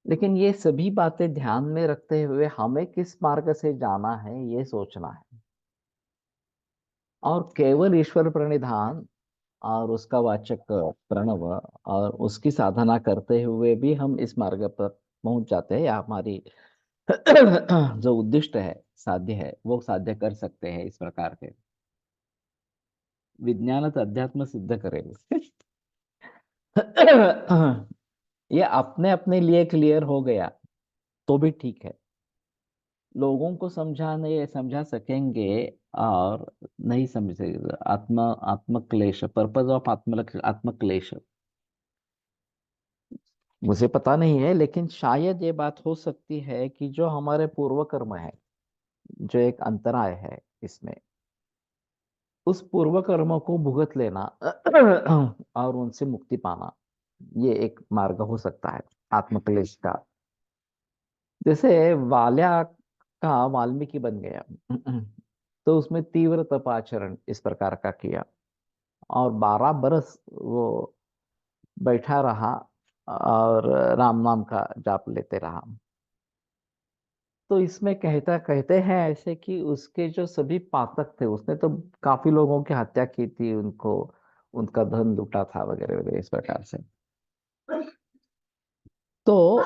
लेकिन ये सभी बातें ध्यान में रखते हुए हमें किस मार्ग से जाना है ये सोचना है, और केवल ईश्वर प्रणिधान और उसका वाचक प्रणव और उसकी साधना करते हुए भी हम इस मार्ग पर पहुंच जाते हैं, या हमारी जो उद्दिष्ट है, साध्य है, वो साध्य कर सकते हैं इस प्रकार के। विज्ञानच अध्यात्म सिद्ध करेगा। ये अपने अपने लिए क्लियर हो गया तो भी ठीक है। लोगों को समझाने समझा सकेंगे और नहीं समझे, आत्मक्लेश, पर्पज ऑफ आत्मक्लेश मुझे पता नहीं है, लेकिन शायद ये बात हो सकती है कि जो हमारे पूर्व कर्म है, जो एक अंतराय है इसमें उस पूर्व कर्मों को भुगत लेना और उनसे मुक्ति पाना, ये एक मार्ग हो सकता है आत्मक्लेश का। जैसे वाल्या का वाल्मीकि बन गया तो उसमें तीव्र तपाचरण इस प्रकार का किया और 12 बरस वो बैठा रहा और राम नाम का जाप लेते रहा। तो इसमें कहता कहते हैं ऐसे कि उसके जो सभी पातक थे, उसने तो काफी लोगों की हत्या की थी, उनको उनका धन लूटा था वगैरह वगैरह इस प्रकार से। तो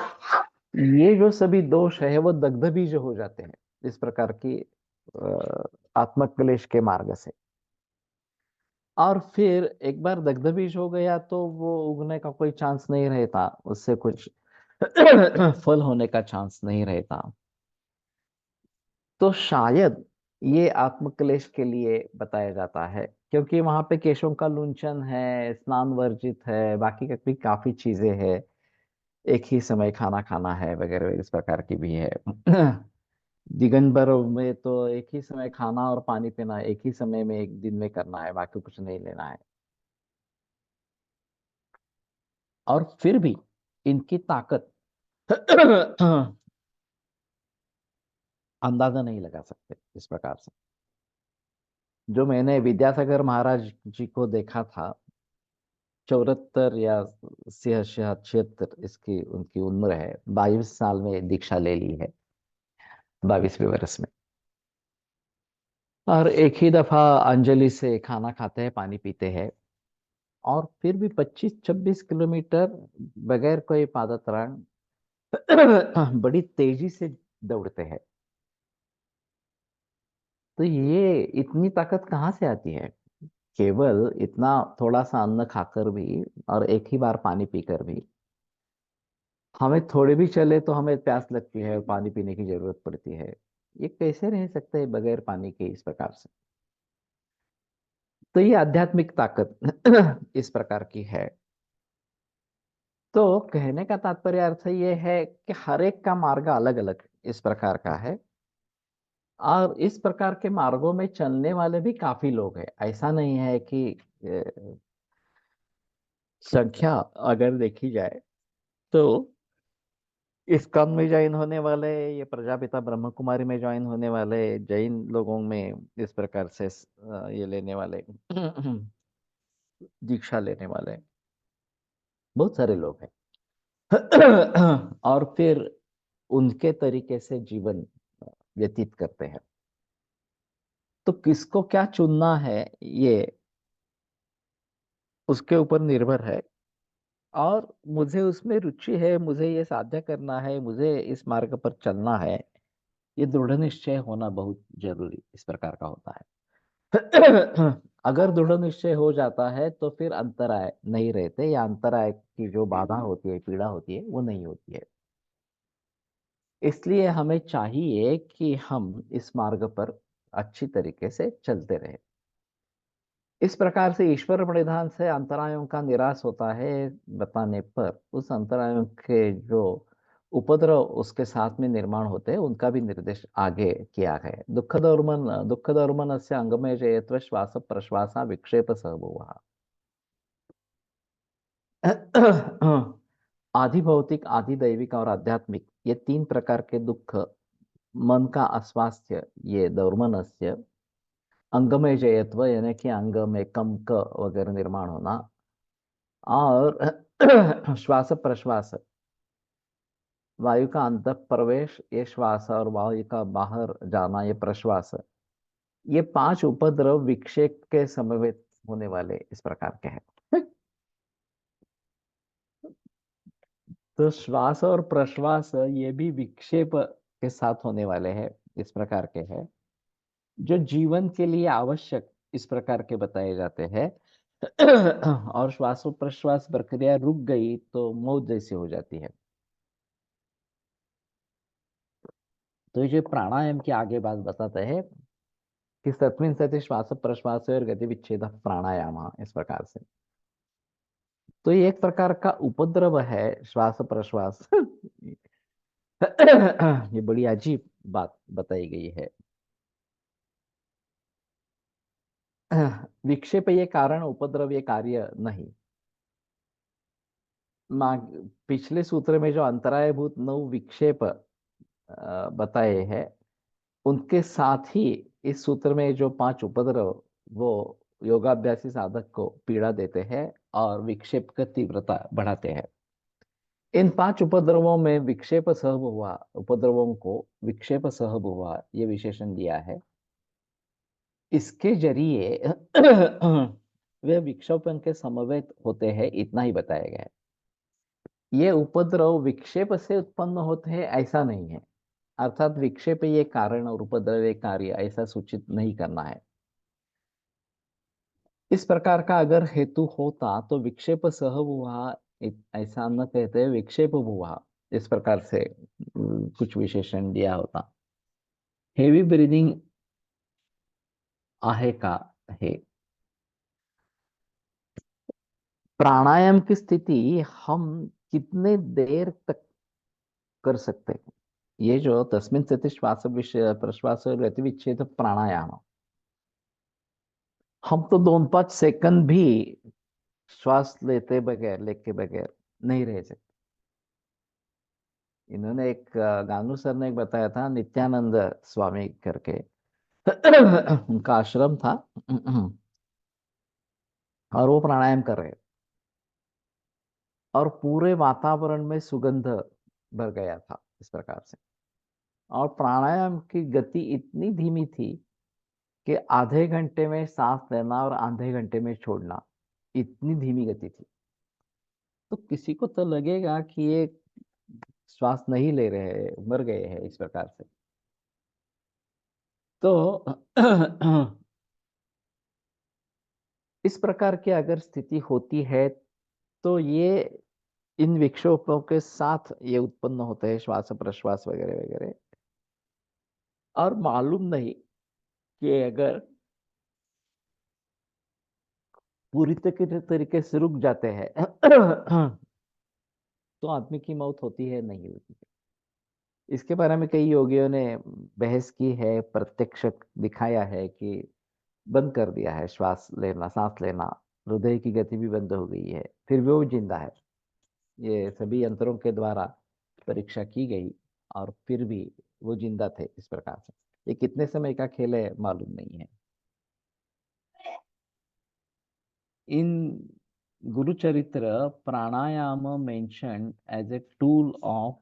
ये जो सभी दोष है वो दग्ध बीज हो जाते हैं इस प्रकार की आत्मक्लेश के मार्ग से। और फिर एक बार दग्ध बीज हो गया तो वो उगने का कोई चांस नहीं रहता, उससे कुछ फल होने का चांस नहीं रहता। तो शायद ये आत्मक्लेश के लिए बताया जाता है, क्योंकि वहां पे केशों का लुंचन है, स्नान वर्जित है, बाकी का भी काफी चीजें हैं, एक ही समय खाना खाना है वगैरह इस प्रकार की भी है। दिगंबर में तो एक ही समय खाना और पानी पीना एक ही समय में एक दिन में करना है, बाकी कुछ नहीं लेना है। और फिर भी इनकी ताकत अंदाजा नहीं लगा सकते इस प्रकार से। जो मैंने विद्यासागर महाराज जी को देखा था, 74 या 76 इसकी उनकी उम्र है, 22 साल में दीक्षा ले ली है, 22वें वर्ष में। और एक ही दफा अंजलि से खाना खाते हैं, पानी पीते हैं, और फिर भी 25-26 किलोमीटर बगैर कोई पादत्राण बड़ी तेजी से दौड़ते हैं। तो ये इतनी ताकत कहाँ से आती है? केवल इतना थोड़ा सा अन्न खाकर भी और एक ही बार पानी पीकर भी हमें थोड़े भी चले तो हमें प्यास लगती है, पानी पीने की जरूरत पड़ती है। ये कैसे रह सकते हैं बगैर पानी के इस प्रकार से? तो ये आध्यात्मिक ताकत इस प्रकार की है। तो कहने का तात्पर्य अर्थ ये है कि हर एक का मार्ग अलग अलग इस प्रकार का है, और इस प्रकार के मार्गों में चलने वाले भी काफी लोग हैं। ऐसा नहीं है कि संख्या अगर देखी जाए तो इस्कॉन में ज्वाइन होने वाले, ये प्रजापिता ब्रह्म कुमारी में ज्वाइन होने वाले, जैन लोगों में इस प्रकार से ये लेने वाले दीक्षा लेने वाले बहुत सारे लोग हैं। और फिर उनके तरीके से जीवन व्यतीत करते हैं। तो किसको क्या चुनना है ये उसके ऊपर निर्भर है। और मुझे उसमें रुचि है, मुझे ये साध्य करना है, मुझे इस मार्ग पर चलना है, ये दृढ़ निश्चय होना बहुत जरूरी इस प्रकार का होता है। अगर दृढ़ निश्चय हो जाता है तो फिर अंतराय नहीं रहते, या अंतराय की जो बाधा होती है, पीड़ा होती है, वो नहीं होती है। इसलिए हमें चाहिए कि हम इस मार्ग पर अच्छी तरीके से चलते रहे। इस प्रकार से ईश्वर परिधान से अंतरायों का निराश होता है बताने पर उस अंतरायों के जो उपद्रव उसके साथ में निर्माण होते हैं उनका भी निर्देश आगे किया है। दुःखदौर्मन से अंगमय जयत्व श्वास प्रश्वासा विक्षेप सहभुवः। आधि भौतिक, आधि दैविक और आध्यात्मिक, ये तीन प्रकार के दुख, मन का अस्वास्थ्य ये दौर्मनस्य, अंगमय जयत्व यानी कि अंग में कंक वगैरह निर्माण होना, और श्वास प्रश्वास, वायु का अंत प्रवेश ये श्वास, और वायु का बाहर जाना ये प्रश्वास, ये पांच उपद्रव विक्षेप के समवेत होने वाले इस प्रकार के हैं। तो श्वास और प्रश्वास ये भी विक्षेप के साथ होने वाले हैं, इस प्रकार के हैं जो जीवन के लिए आवश्यक इस प्रकार के बताए जाते हैं। और श्वास प्रश्वास प्रक्रिया रुक गई तो मौत जैसी हो जाती है। तो ये जो प्राणायाम की आगे बात बताते हैं कि सत्विन सति श्वास प्रश्वास और गति विच्छेद प्राणायाम इस प्रकार से। तो ये एक प्रकार का उपद्रव है श्वास प्रश्वास। ये बड़ी अजीब बात बताई गई है। विक्षेप ये कारण, उपद्रव ये कार्य नहीं। माग पिछले सूत्र में जो अंतरायभूत 9 विक्षेप बताए हैं, उनके साथ ही इस सूत्र में जो 5 उपद्रव वो योगाभ्यासी साधक को पीड़ा देते हैं और विक्षेप का तीव्रता बढ़ाते हैं। इन 5 उपद्रवों में विक्षेप सहब हुआ, उपद्रवों को विक्षेप सहब हुआ ये विशेषण दिया है। इसके जरिए वे विक्षेपण के समवेत होते हैं, इतना ही बताया गया है। ये उपद्रव विक्षेप से उत्पन्न होते हैं ऐसा नहीं है, अर्थात विक्षेप ये कारण और उपद्रव ये कार्य ऐसा सूचित नहीं करना है। इस प्रकार का अगर हेतु होता तो विक्षेप सहब हुआ ऐसा न कहते, विक्षेप हुआ इस प्रकार से कुछ विशेषण दिया होता। हेवी ब्रीदिंग आहे का है। प्राणायाम की स्थिति हम कितने देर तक कर सकते हैं? ये जो तस्मिन् स्थिति श्वास विषय प्रश्वास गतिविच्छेद प्राणायाम, हम तो 2-5 सेकंड भी श्वास लेके बगैर नहीं रह सकते। इन्होंने एक गानू सर ने एक बताया था, नित्यानंद स्वामी करके उनका आश्रम था और वो प्राणायाम कर रहे और पूरे वातावरण में सुगंध भर गया था इस प्रकार से। और प्राणायाम की गति इतनी धीमी थी कि आधे घंटे में सांस लेना और आधे घंटे में छोड़ना, इतनी धीमी गति थी। तो किसी को तो लगेगा कि ये श्वास नहीं ले रहे, मर गए हैं इस प्रकार से। तो इस प्रकार की अगर स्थिति होती है तो ये इन विक्षोभों के साथ ये उत्पन्न होते हैं, श्वास प्रश्वास वगैरह वगैरह। और मालूम नहीं कि अगर पूरी तरीके से रुक जाते हैं तो आदमी की मौत होती है नहीं होती है। इसके बारे में कई योगियों ने बहस की है, प्रत्यक्ष दिखाया है कि बंद कर दिया है श्वास लेना, सांस लेना, हृदय की गति भी बंद हो गई है, फिर भी वो जिंदा है। ये सभी यंत्रों के द्वारा परीक्षा की गई और फिर भी वो जिंदा थे इस प्रकार से। ये कितने समय का खेल है मालूम नहीं है। In Gurucharitra pranayama mention as a tool of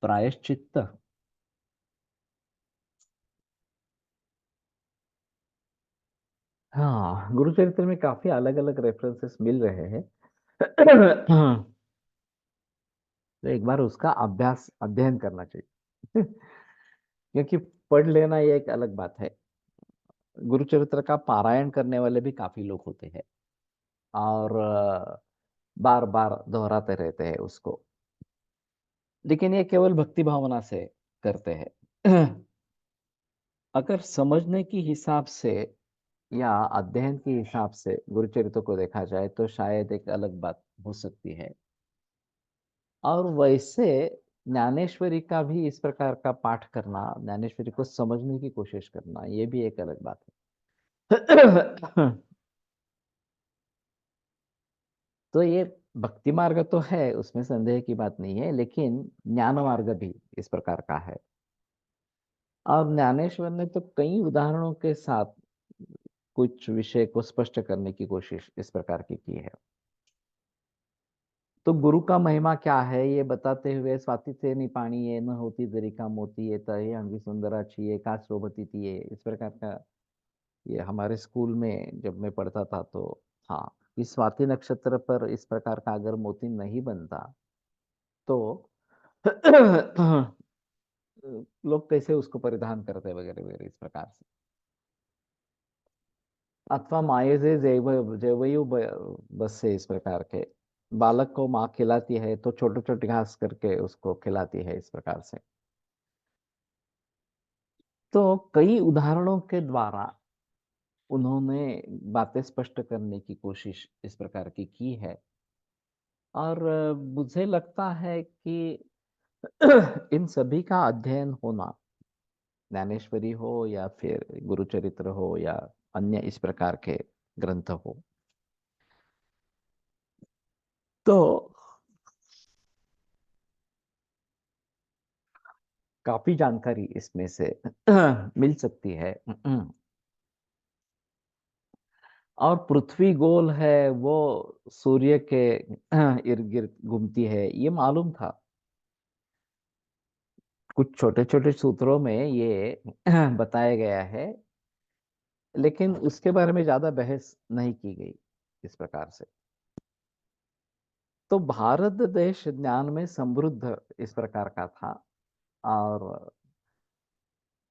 prayashchitta. हाँ, गुरुचरित्र में काफी अलग अलग रेफरेंसेस मिल रहे हैं। तो एक बार उसका अभ्यास अध्ययन करना चाहिए क्योंकि पढ़ लेना ये एक अलग बात है। गुरुचरित्र का पारायण करने वाले भी काफी लोग होते हैं और बार बार दोहराते रहते हैं उसको, लेकिन ये केवल भक्ति भावना से करते हैं। अगर समझने की हिसाब से या अध्ययन के हिसाब से गुरुचरित्र को देखा जाए तो शायद एक अलग बात हो सकती है। और वैसे ज्ञानेश्वरी का भी इस प्रकार का पाठ करना, ज्ञानेश्वरी को समझने की कोशिश करना, ये भी एक अलग बात है। तो ये भक्ति मार्ग तो है, उसमें संदेह की बात नहीं है, लेकिन ज्ञान मार्ग भी इस प्रकार का है। और ज्ञानेश्वर ने तो कई उदाहरणों के साथ कुछ विषय को स्पष्ट करने की कोशिश इस प्रकार की है। तो गुरु का महिमा क्या है ये बताते हुए, स्वाति से निपाणी ये न होती जरी का मोती, ये तहे अंगी सुंदराची ये का शोभती थी, ये इस प्रकार का। ये हमारे स्कूल में जब मैं पढ़ता था तो हाँ, इस स्वाति नक्षत्र पर इस प्रकार का अगर मोती नहीं बनता तो लोग कैसे उसको परिधान करते वगैरह वगैरह इस प्रकार से। अथवा माये से जैव जैवयु बस से इस प्रकार के, बालक को माँ खिलाती है तो छोटे छोटे घास करके उसको खिलाती है इस प्रकार से। तो कई उदाहरणों के द्वारा उन्होंने बातें स्पष्ट करने की कोशिश इस प्रकार की है। और मुझे लगता है कि इन सभी का अध्ययन होना, ज्ञानेश्वरी हो या फिर गुरुचरित्र हो या अन्य इस प्रकार के ग्रंथ हो। तो काफी जानकारी इसमें से मिल सकती है। और पृथ्वी गोल है, वो सूर्य के इर्द गिर्द घूमती है, ये मालूम था। कुछ छोटे छोटे सूत्रों में ये बताया गया है, लेकिन उसके बारे में ज्यादा बहस नहीं की गई इस प्रकार से। तो भारत देश ज्ञान में समृद्ध इस प्रकार का था, और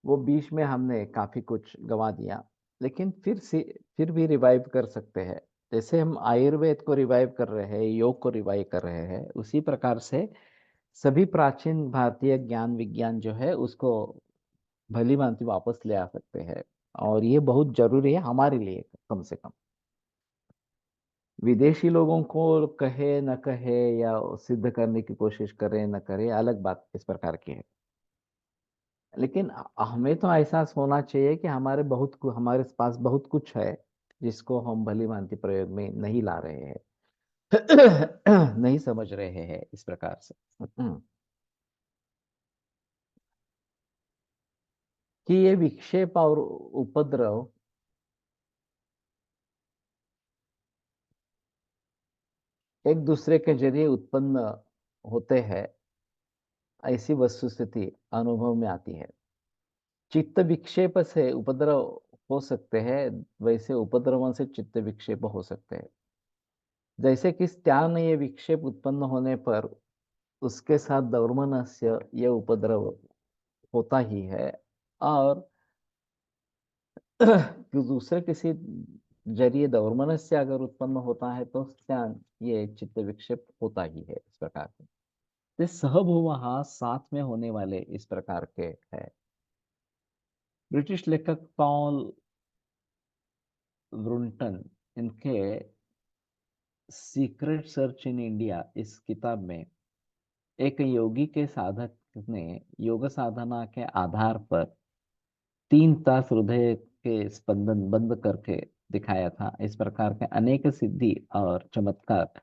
वो बीच में हमने काफी कुछ गंवा दिया, लेकिन फिर भी रिवाइव कर सकते हैं। जैसे हम आयुर्वेद को रिवाइव कर रहे हैं, योग को रिवाइव कर रहे हैं, उसी प्रकार से सभी प्राचीन भारतीय ज्ञान विज्ञान जो है उसको भली भांति वापस ले आ सकते हैं। और ये बहुत जरूरी है हमारे लिए, कम से कम। विदेशी लोगों को कहे न कहे, या सिद्ध करने की कोशिश करे न करे, अलग बात इस प्रकार की है। लेकिन हमें तो एहसास होना चाहिए कि हमारे पास बहुत कुछ है, जिसको हम भली भांति प्रयोग में नहीं ला रहे हैं। नहीं समझ रहे हैं इस प्रकार से। कि ये विक्षेप और उपद्रव एक दूसरे के जरिए उत्पन्न होते हैं, ऐसी वस्तुस्थिति अनुभव में आती है। चित्त विक्षेप से उपद्रव हो सकते हैं, वैसे उपद्रवों से चित्त विक्षेप हो सकते हैं। जैसे कि त्यान ये विक्षेप उत्पन्न होने पर उसके साथ दौर्मनस्य ये उपद्रव होता ही है। और दूसरे किसी जरिए दौर्मनस्य अगर उत्पन्न होता है तो त्यान ये चित्त विक्षेप होता ही है इस प्रकार के। ये सहभुवः साथ में होने वाले इस प्रकार के है। ब्रिटिश लेखक पॉल ब्रुंटन, इनके सीक्रेट सर्च इन इंडिया इस किताब में एक योगी के साधक ने योग साधना के आधार पर 3 तास हृदय के स्पंदन बंद करके दिखाया था। इस प्रकार के अनेक सिद्धि और चमत्कार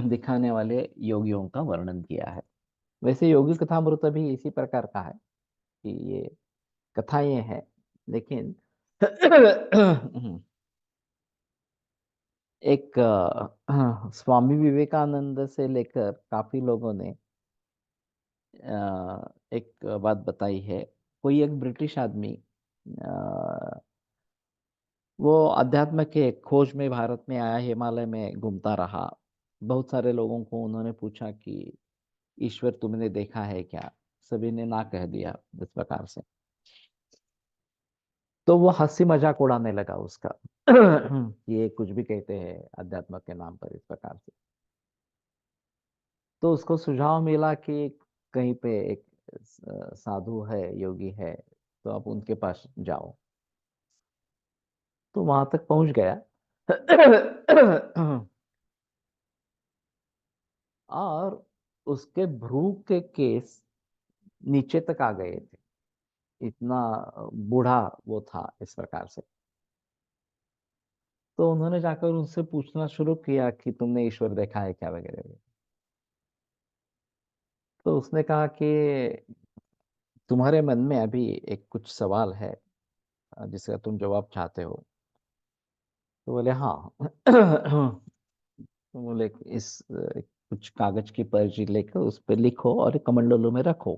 दिखाने वाले योगियों का वर्णन किया है। वैसे योगी कथामृत भी इसी प्रकार का है, कि ये कथा ये है, लेकिन एक स्वामी विवेकानंद से लेकर काफी लोगों ने एक बात बताई है। कोई एक ब्रिटिश आदमी वो अध्यात्म के खोज में भारत में आया, हिमालय में घूमता रहा। बहुत सारे लोगों को उन्होंने पूछा कि ईश्वर तुमने देखा है क्या? सभी ने ना कह दिया इस प्रकार से। तो वो हंसी मजाक उड़ाने लगा उसका। ये कुछ भी कहते हैं अध्यात्म के नाम पर इस प्रकार से। तो उसको सुझाव मिला कि कहीं पे एक साधु है, योगी है, तो आप उनके पास जाओ। तो वहां तक पहुंच गया। और उसके भ्रू के केस नीचे तक आ गए थे, इतना बूढ़ा वो था इस प्रकार से। तो उन्होंने जाकर उनसे पूछना शुरू किया कि तुमने ईश्वर देखा है क्या, वगैरह वगैरह। तो उसने कहा कि तुम्हारे मन में अभी एक कुछ सवाल है, जिसका तुम जवाब चाहते हो। तो बोले हाँ। तो बोले कि कुछ कागज की पर्ची लेकर उस पर लिखो और कमंडलों में रखो।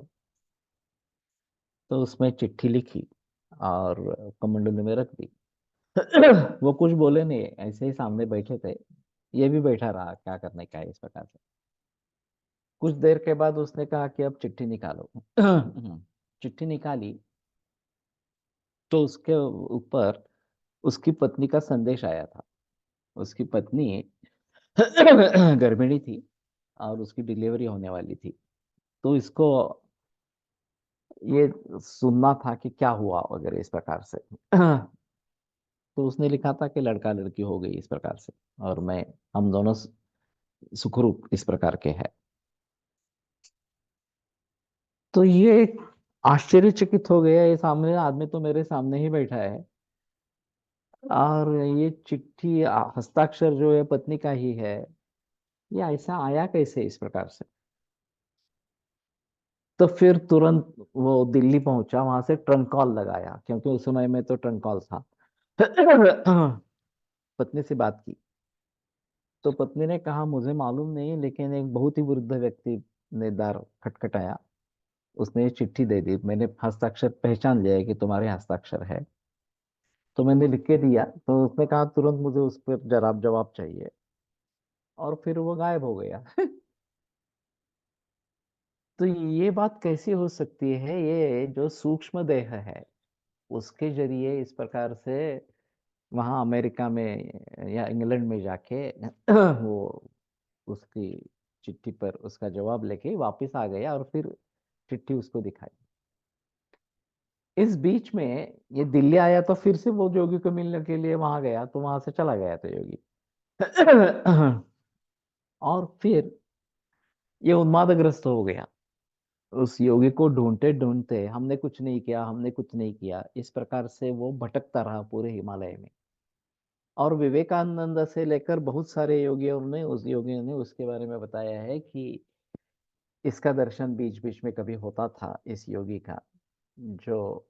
तो उसमें चिट्ठी लिखी और कमंडलों में रख दी। वो कुछ बोले नहीं, ऐसे ही सामने बैठे थे। ये भी बैठा रहा, क्या करने का है इस प्रकार से। कुछ देर के बाद उसने कहा कि अब चिट्ठी निकालो। चिट्ठी निकाली, तो उसके ऊपर उसकी पत्नी का संदेश आया था। उसकी पत्नी गर्भिणी थी और उसकी डिलीवरी होने वाली थी। तो इसको ये सुनना था कि क्या हुआ वगैरह इस प्रकार से। तो उसने लिखा था कि लड़का लड़की हो गई इस प्रकार से, और मैं हम दोनों सुखरूप इस प्रकार के हैं। तो ये आश्चर्यचकित हो गया, ये सामने आदमी तो मेरे सामने ही बैठा है, और ये चिट्ठी हस्ताक्षर जो है पत्नी का ही है। ये ऐसा आया कैसे इस प्रकार से? तो फिर तुरंत वो दिल्ली पहुंचा, वहां से ट्रंक कॉल लगाया, क्योंकि उस समय में तो ट्रंक कॉल था। पत्नी से बात की, तो पत्नी ने कहा मुझे मालूम नहीं, लेकिन एक बहुत ही वृद्ध व्यक्ति ने द्वार खटखटाया, उसने ये चिट्ठी दे दी, मैंने हस्ताक्षर पहचान लिया है कि तुम्हारे हस्ताक्षर है, तो मैंने लिख के दिया। तो उसने कहा तुरंत मुझे उस पर जवाब जवाब चाहिए, और फिर वो गायब हो गया। तो ये बात कैसी हो सकती है? ये जो सूक्ष्म देह है, उसके जरिए इस प्रकार से वहां अमेरिका में या इंग्लैंड में जाके वो उसकी चिट्ठी पर उसका जवाब लेके वापस आ गया, और फिर चिट्ठी उसको दिखाई। इस बीच में ये दिल्ली आया, तो फिर से वो योगी को मिलने के लिए वहां गया, तो वहां से चला गया था योगी। और फिर ये उन्मादग्रस्त हो गया। उस योगी को ढूंढते ढूंढते, हमने कुछ नहीं किया, हमने कुछ नहीं किया, इस प्रकार से वो भटकता रहा पूरे हिमालय में। और विवेकानंद से लेकर बहुत सारे योगियों ने उसके बारे में बताया है कि इसका दर्शन बीच बीच में कभी होता था इस योगी का, जो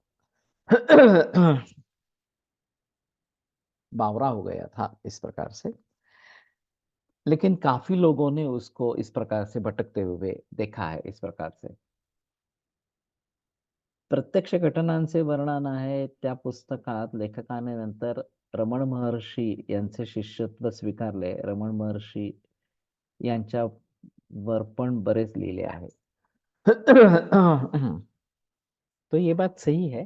बावरा हो गया था इस प्रकार से। लेकिन काफी लोगों ने उसको इस प्रकार से भटकते हुए देखा है इस प्रकार से। प्रत्यक्ष घटनांचे वर्णन आहे त्या पुस्तकात लेखकाने नंतर रमण महर्षी यांचे शिष्यत्व स्वीकारले, रमण महर्षी यांच्यावर पण बरेच लिहिले आहे। तो ये बात सही है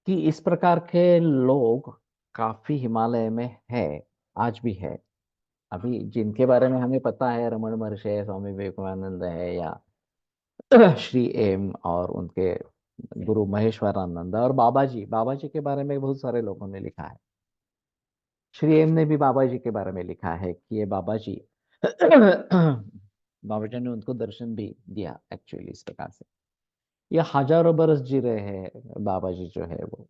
कि इस प्रकार के लोग काफी हिमालय में है, आज भी है। अभी जिनके बारे में हमें पता है, रमण महर्षि है, स्वामी विवेकानंद है, या श्री एम और उनके गुरु महेश्वरानंद, और बाबा जी, बाबा जी के बारे में बहुत सारे लोगों ने लिखा है। श्री एम ने भी बाबा जी के बारे में लिखा है कि ये बाबा जी बाबा जी ने उनको दर्शन भी दिया एक्चुअली इस प्रकार से। ये हजारों बरस जी रहे हैं बाबा जी जो है वो।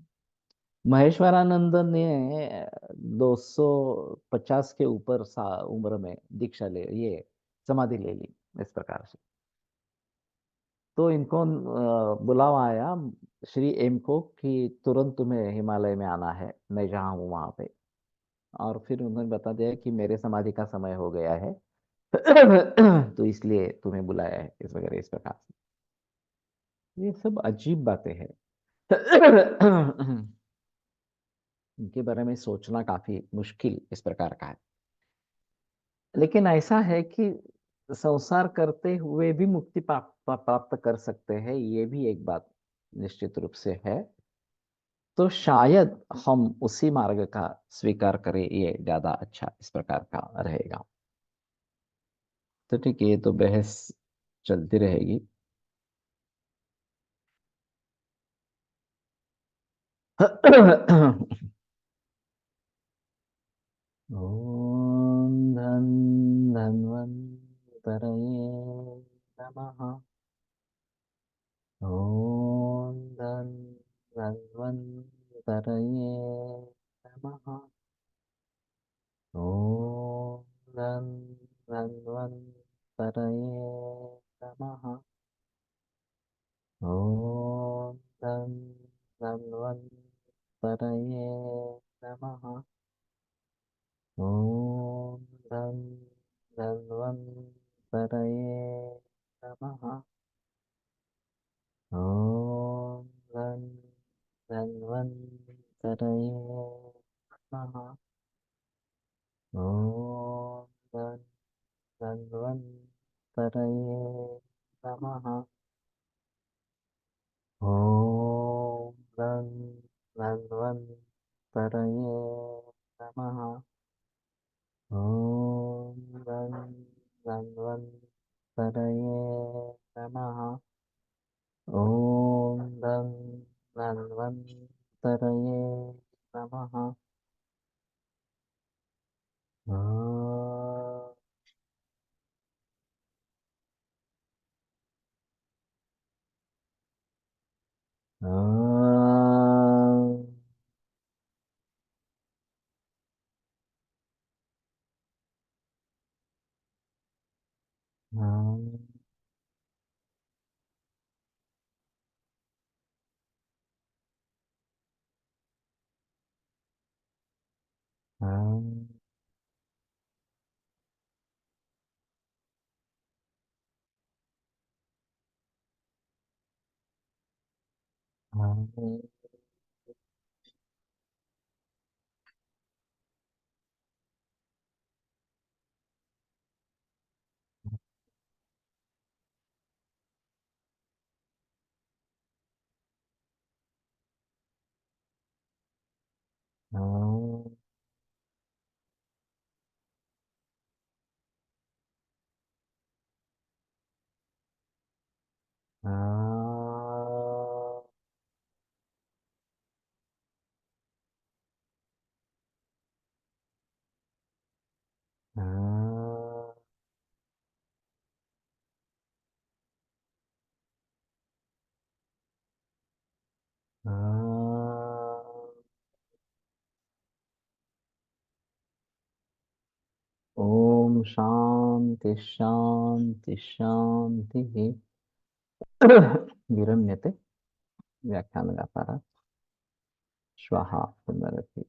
महेश्वरानंद ने 250 के ऊपर उम्र में दीक्षा ले, ये समाधि ले ली इस प्रकार से। तो इनको बुलावा आया श्री एम को कि तुरंत तुम्हें हिमालय में आना है, मैं जहाँ हूँ वहां पे। और फिर उन्होंने बता दिया कि मेरे समाधि का समय हो गया है, तो इसलिए तुम्हें बुलाया है, इस वगैरह इस प्रकार से। ये सब अजीब बातें हैं। इनके बारे में सोचना काफी मुश्किल इस प्रकार का है। लेकिन ऐसा है कि संसार करते हुए भी मुक्ति प्राप्त कर सकते हैं, ये भी एक बात निश्चित रूप से है। तो शायद हम उसी मार्ग का स्वीकार करें, ये ज्यादा अच्छा इस प्रकार का रहेगा। तो ठीक है, ये तो बहस चलती रहेगी। ओम धन धन्वन्तरये नमः। ओम धन धन्वन्तरये नमः। ओम धन धन्वन्तरये नमः। ओम धन धन्वन्तरये नमः। ओम धन धन्वन्तरये नमः। ओम धन धन्वन्तरये नमः। ओम धन धन्वन्तरये नमः। ओम धन धन्वन्तरये नमः। ओम धन धन्वन्तरये नमः। ओम धन धन्वन्तरये नमः। ओम हाँ, हाँ, हाँ, हाँ, हाँ, हाँ, हाँ। ओम शांति शांति शांति। विरम्यते व्याख्यानगातारः। श्वः पुनरपि